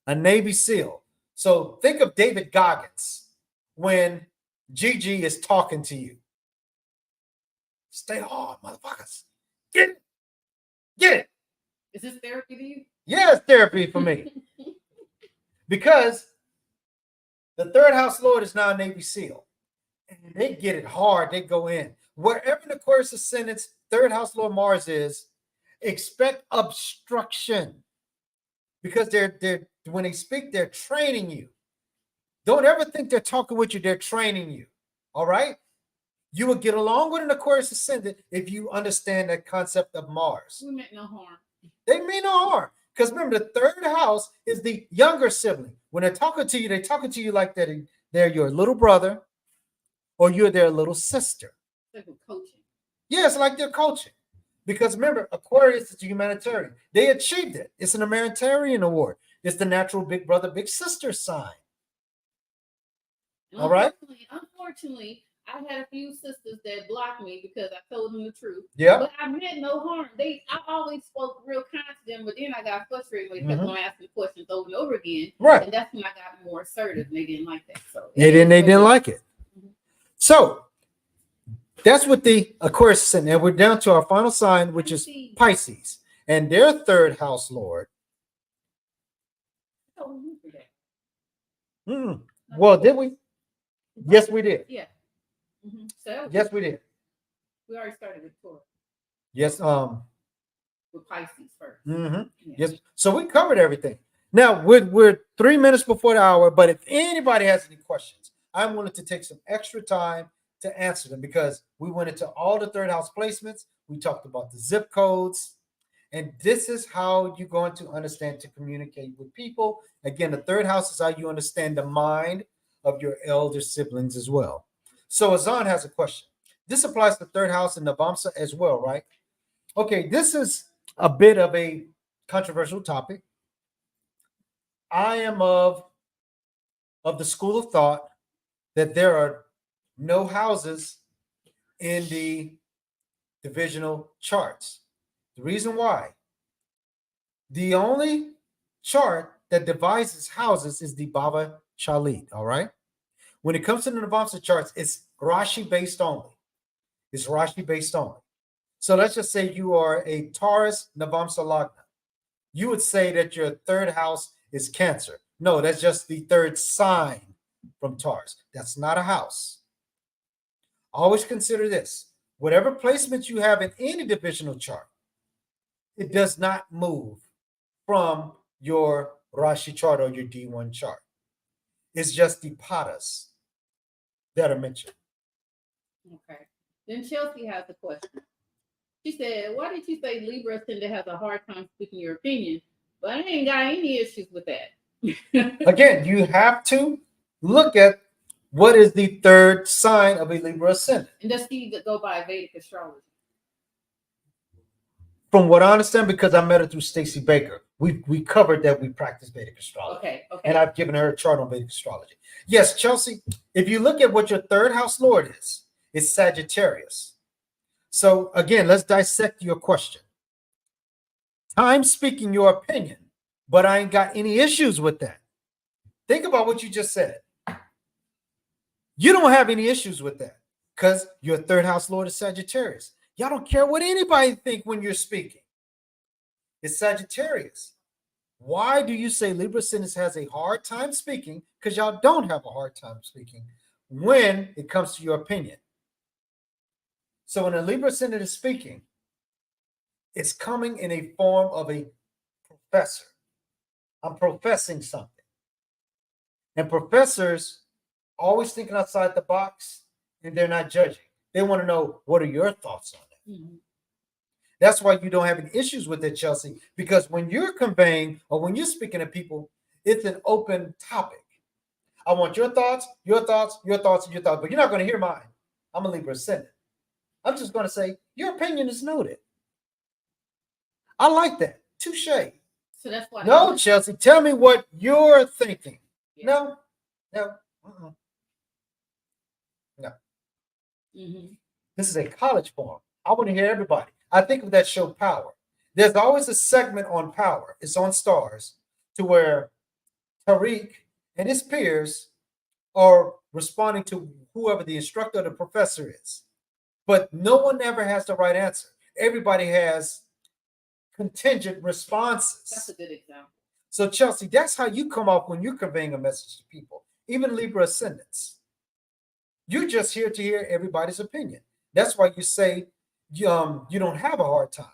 A Navy SEAL. So think of David Goggins when Gigi is talking to you. Stay hard, motherfuckers. Get it. Get it. Is this therapy to you? Yeah, it's therapy for me. Because the third house lord is now a Navy SEAL. And they get it hard. They go in. Wherever the Aquarius ascendant's third house lord Mars is, expect obstruction. Because they're when they speak, they're training you. Don't ever think they're talking with you. They're training you. All right? You will get along with an Aquarius ascendant if you understand that concept of Mars. We meant no harm. They mean no harm. Because remember, the third house is the younger sibling. When they're talking to you like that they're your little brother or you're their little sister. It's like coaching. Yeah, it's like they're coaching. Because remember, Aquarius is a humanitarian. They achieved it. It's an humanitarian award. It's the natural big brother, big sister sign. All right? Unfortunately, I had a few sisters that blocked me because I told them the truth. Yeah. But I meant no harm. I always spoke real kind to them, but then I got frustrated when they kept on asking questions over and over again. Right. And that's when I got more assertive, and they didn't like that. So they didn't like it. So that's what the Aquarius is. And we're down to our final sign, which is Pisces. And their third house lord. Well, did we? Yes, we did. Yeah. So yes, we did. We already started with Taurus. Yes. With Pisces first. Yeah. Yes. So we covered everything. Now we're 3 minutes before the hour, but if anybody has any questions, I wanted to take some extra time to answer them because we went into all the third house placements. We talked about the zip codes, and this is how you're going to understand to communicate with people. Again, the third house is how you understand the mind of your elder siblings as well. So Azan has a question. This applies to third house and Navamsa as well, right? Okay, this is a bit of a controversial topic. I am of the school of thought that there are no houses in the divisional charts. The reason why, the only chart that divides houses is the Baba Chalit, all right? When it comes to the Navamsa charts, it's Rashi based only. It's Rashi based only. So let's just say you are a Taurus Navamsa Lagna. You would say that your third house is Cancer. No, that's just the third sign from Taurus. That's not a house. Always consider this. Whatever placement you have in any divisional chart, it does not move from your Rashi chart or your D1 chart. It's just the padas that are mentioned. Okay. Then Chelsea has a question. She said, why did you say Libra ascendant has a hard time speaking your opinion? But I ain't got any issues with that. Again, you have to look at what is the third sign of a Libra ascendant. And does he go by Vedic astrology? From what I understand, because I met her through Stacey Baker, we covered that we practice Vedic astrology. Okay. And I've given her a chart on Vedic astrology. Yes, Chelsea, if you look at what your third house lord is, it's Sagittarius. So again, let's dissect your question. I'm speaking your opinion, but I ain't got any issues with that. Think about what you just said. You don't have any issues with that because your third house lord is Sagittarius. Y'all don't care what anybody think when you're speaking. It's Sagittarius. Why do you say Libra ascendant has a hard time speaking? Because y'all don't have a hard time speaking when it comes to your opinion. So when a Libra ascendant is speaking, it's coming in a form of a professor. I'm professing something. And professors always thinking outside the box, and they're not judging. They want to know, what are your thoughts on it? Mm-hmm. That's why you don't have any issues with it, Chelsea, because when you're conveying or when you're speaking to people, it's an open topic. I want your thoughts, your thoughts, your thoughts, and your thoughts, but you're not going to hear mine. I'm a Libra ascendant. I'm just going to say, your opinion is noted. I like that. Touche. So that's why. No, Chelsea, tell me what you're thinking. Yeah. No. No. Mm-hmm. This is a college forum. I want to hear everybody. I think of that show Power. There's always a segment on Power. It's on Stars to where Tariq and his peers are responding to whoever the instructor or the professor is. But no one ever has the right answer. Everybody has contingent responses. That's a good example. So, Chelsea, that's how you come off when you're conveying a message to people, even Libra ascendants. You're just here to hear everybody's opinion. That's why you say you don't have a hard time.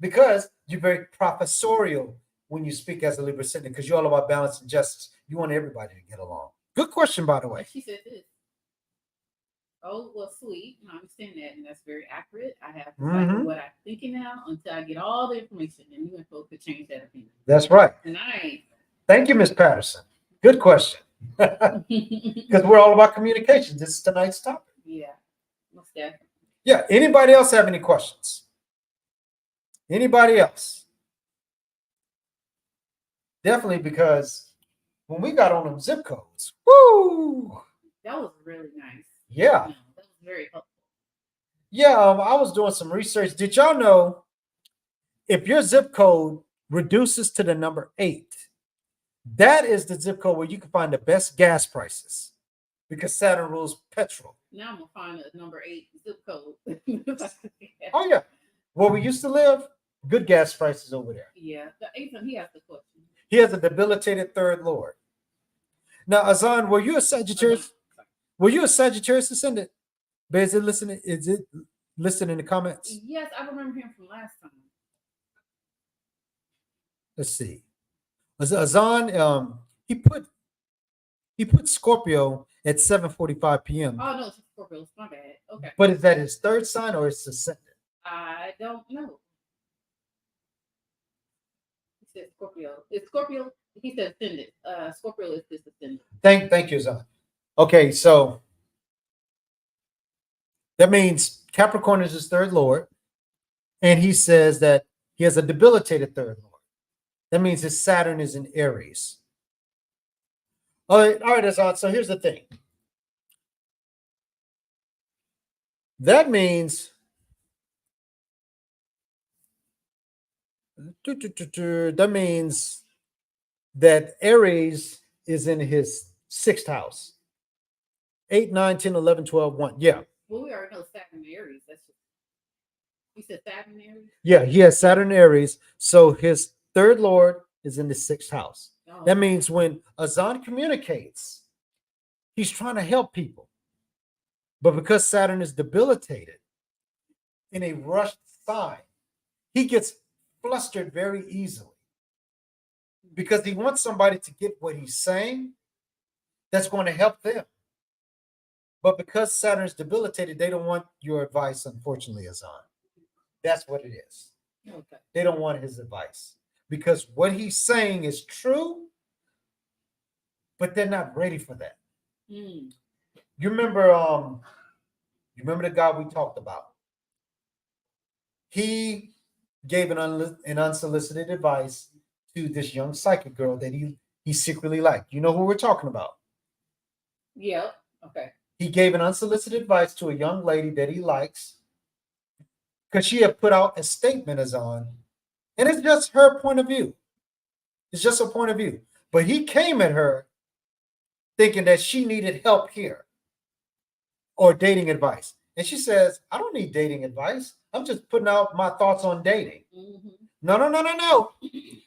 Because you're very professorial when you speak as a Libra ascendant, because you're all about balance and justice. You want everybody to get along. Good question, by the way. She said this. Oh, well, sweet. I understand that, and that's very accurate. I have to fight Hmm. what I'm thinking now until I get all the information, and you and folks could change that opinion. That's right. Nice. Thank you, Miss Patterson. Good question. Because we're all about communications. This is tonight's topic. Yeah, most definitely. Yeah. Anybody else have any questions? Anybody else? Definitely, because when we got on them zip codes, woo! That was really nice. Yeah. No, that was very helpful. Yeah, I was doing some research. Did y'all know if your zip code reduces to the number 8, that is the zip code where you can find the best gas prices because Saturn rules petrol. Now I'm gonna find a number 8 zip code. Oh, yeah. Where we used to live, good gas prices over there. Yeah, the 8th one, he asked the question. He has a debilitated third lord. Now, Azan, were you a Sagittarius? Were you a Sagittarius descendant? But is it listening? Is it listed in the comments? Yes, I remember him from last time. Let's see. Azan, he put Scorpio at 7:45 p.m. Oh no, it's Scorpio. It's my bad. Okay. But is that his third sign or his ascendant? I don't know. He said Scorpio. It's Scorpio. He said ascendant. Scorpio is this ascendant. Thank you, Azan. Okay, so that means Capricorn is his third lord, and he says that he has a debilitated third lord. That means his Saturn is in Aries. All right, Azan. So here's the thing. That means that Aries is in his 6th house. 8, 9, 10, 11, 12, 1. Yeah. Well, we already know Saturn Aries. That's just, you said Saturn Aries? Yeah, he has Saturn Aries. So his third lord is in the 6th house. Oh. That means when Azan communicates, he's trying to help people. But because Saturn is debilitated in a rushed sign, he gets flustered very easily because he wants somebody to get what he's saying that's going to help them. But because Saturn is debilitated, they don't want your advice, unfortunately, Azan. That's what it is. Okay. They don't want his advice because what he's saying is true, but they're not ready for that. Mm. You remember the guy we talked about? He gave an unsolicited advice to this young psychic girl that he secretly liked. You know who we're talking about? Yep. Okay. He gave an unsolicited advice to a young lady that he likes because she had put out a statement as on, and it's just her point of view. It's just a point of view. But he came at her thinking that she needed help here or dating advice. And she says, I don't need dating advice. I'm just putting out my thoughts on dating. Mm-hmm. No.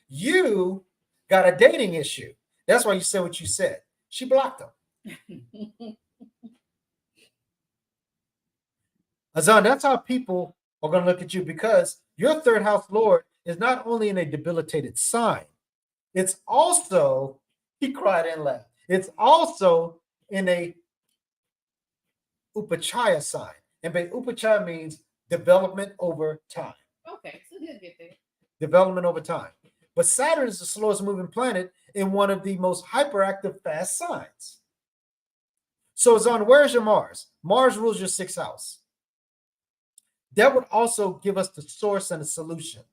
You got a dating issue. That's why you said what you said. She blocked him. Azan, that's how people are going to look at you because your third house lord is not only in a debilitated sign, it's also, he cried and laughed, it's also in a upachaya sign. And by upachaya means development over time. Okay, so he'll get there. Development over time. But Saturn is the slowest moving planet in one of the most hyperactive fast signs. So, Azan, where's your Mars? Mars rules your 6th house. That would also give us the source and the solution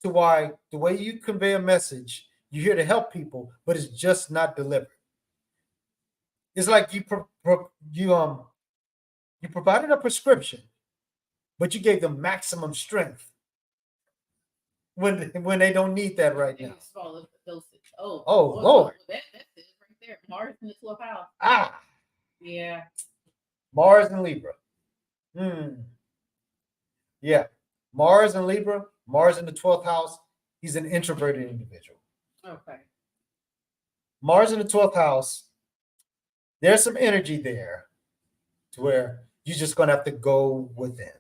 to why the way you convey a message, you're here to help people, but it's just not delivered. It's like you provided a prescription, but you gave them maximum strength when they don't need that right now. Smaller dosage. Oh, Lord. That's it right there. Mars in the 12th house. Ah. Yeah. Mars and Libra. Yeah. Mars and Libra, Mars in the 12th house. He's an introverted individual. Okay. Mars in the 12th house, there's some energy there to where you're just going to have to go within.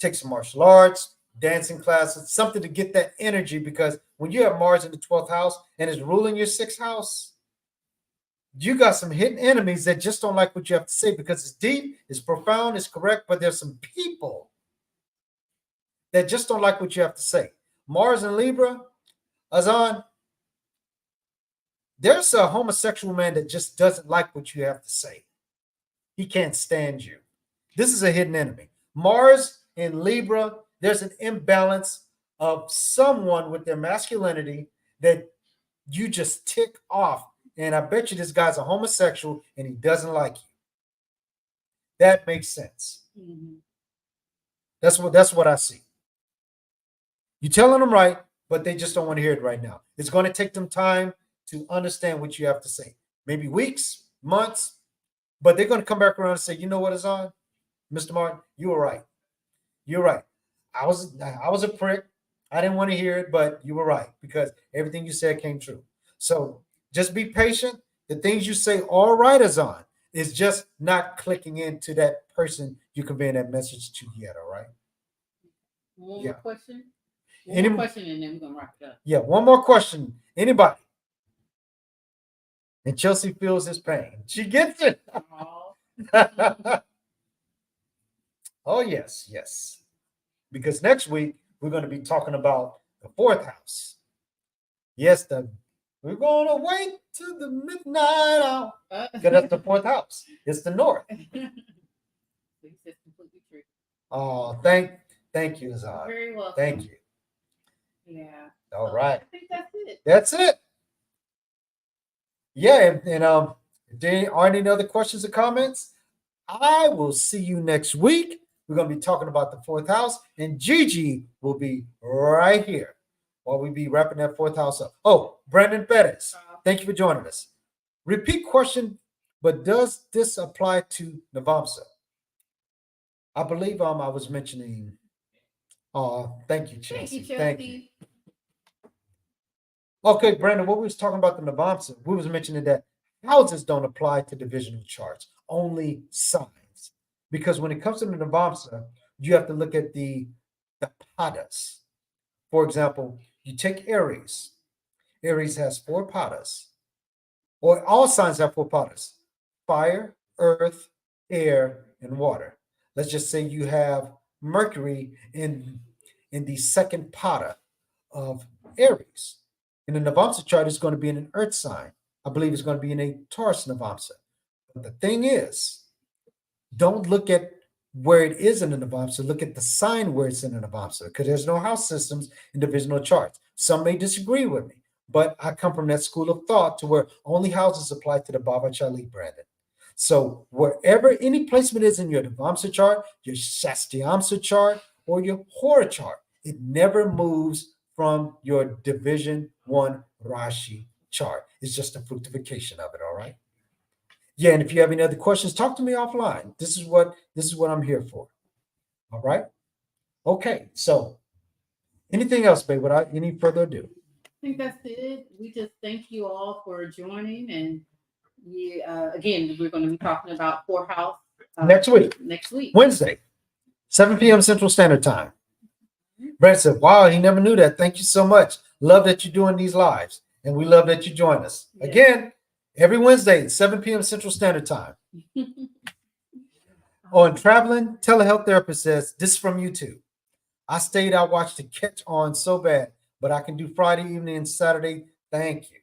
Take some martial arts, dancing classes, something to get that energy, because when you have Mars in the 12th house and is ruling your 6th house, You got some hidden enemies that just don't like what you have to say because it's deep, it's profound, it's correct, but there's some people that just don't like what you have to say. Mars and Libra, Azan, there's a homosexual man that just doesn't like what you have to say. He can't stand you. This is a hidden enemy. Mars in Libra, there's an imbalance of someone with their masculinity that you just tick off. And I bet you this guy's a homosexual and he doesn't like you. That makes sense. Mm-hmm. That's what I see. You're telling them right, but they just don't want to hear it right now. It's going to take them time to understand what you have to say. Maybe weeks, months, but they're going to come back around and say, you know what is on, Mr. Martin? You were right. You're right. I was a prick. I didn't want to hear it, but you were right because everything you said came true. So just be patient. The things you say all right is on. It's just not clicking into that person you conveying that message to yet, all right? One Yeah. more question. Any- One more question, and then we're gonna wrap it up. Yeah, one more question. Anybody? And Chelsea feels his pain. She gets it. Aw. Oh, yes, yes. Because next week we're going to be talking about the fourth house. Yes, we're going to wait till the midnight hour. Because that's the fourth house. It's the north. It's completely true. Oh, thank you, Azad. Very welcome. Thank you. Yeah. All right. I think that's it. That's it. Yeah, and if there aren't any other questions or comments, I will see you next week. We're going to be talking about the fourth house, and Gigi will be right here while we be wrapping that fourth house up. Oh, Brandon Perez, thank you for joining us. Repeat question, but does this apply to Navamsa? I believe I was mentioning. Thank you, Chelsea. Thank you, Chelsea. Okay, Brandon, what we was talking about the Navamsa, we was mentioning that houses don't apply to divisional charts, only signs. Because when it comes to the Navamsa, you have to look at the padas. For example, you take Aries. Aries has 4 padas, or all signs have 4 padas: fire, earth, air, and water. Let's just say you have Mercury in the second pada of Aries. In the Navamsa chart, it's going to be in an earth sign. I believe it's going to be in a Taurus Navamsa. But the thing is, don't look at where it is in the Navamsa. Look at the sign where it's in the Navamsa, because there's no house systems in divisional charts. Some may disagree with me, but I come from that school of thought to where only houses apply to the Baba Chali, Brandon. So wherever any placement is in your Navamsa chart, your Shastyamsa chart, or your Hora chart, it never moves from your Division 1 Rashi chart. It's just a fructification of it, all right? Yeah, and if you have any other questions, talk to me offline. This is what I'm here for. All right? Okay, so anything else, babe, without any further ado? I think that's it. We just thank you all for joining, and again, we're going to be talking about Four House Next week. Wednesday, 7 p.m. Central Standard Time. Brent said, wow, he never knew that. Thank you so much. Love that you're doing these lives, and we love that you join us. Yes. Again, every Wednesday, 7 p.m. Central Standard Time. On Traveling, telehealth therapist says, this is from YouTube. I stayed out, watched the catch on so bad, but I can do Friday evening and Saturday. Thank you.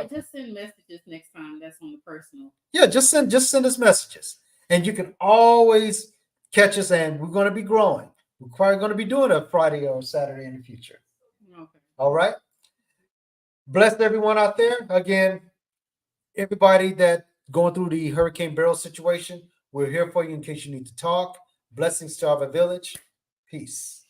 Just send messages next time. That's on the personal. Yeah, just send us messages. And you can always catch us, and we're going to be growing. We're probably going to be doing a Friday or Saturday in the future. Okay. All right. Bless everyone out there. Again, everybody that going through the Hurricane Beryl situation, we're here for you in case you need to talk. Blessings to our village. Peace.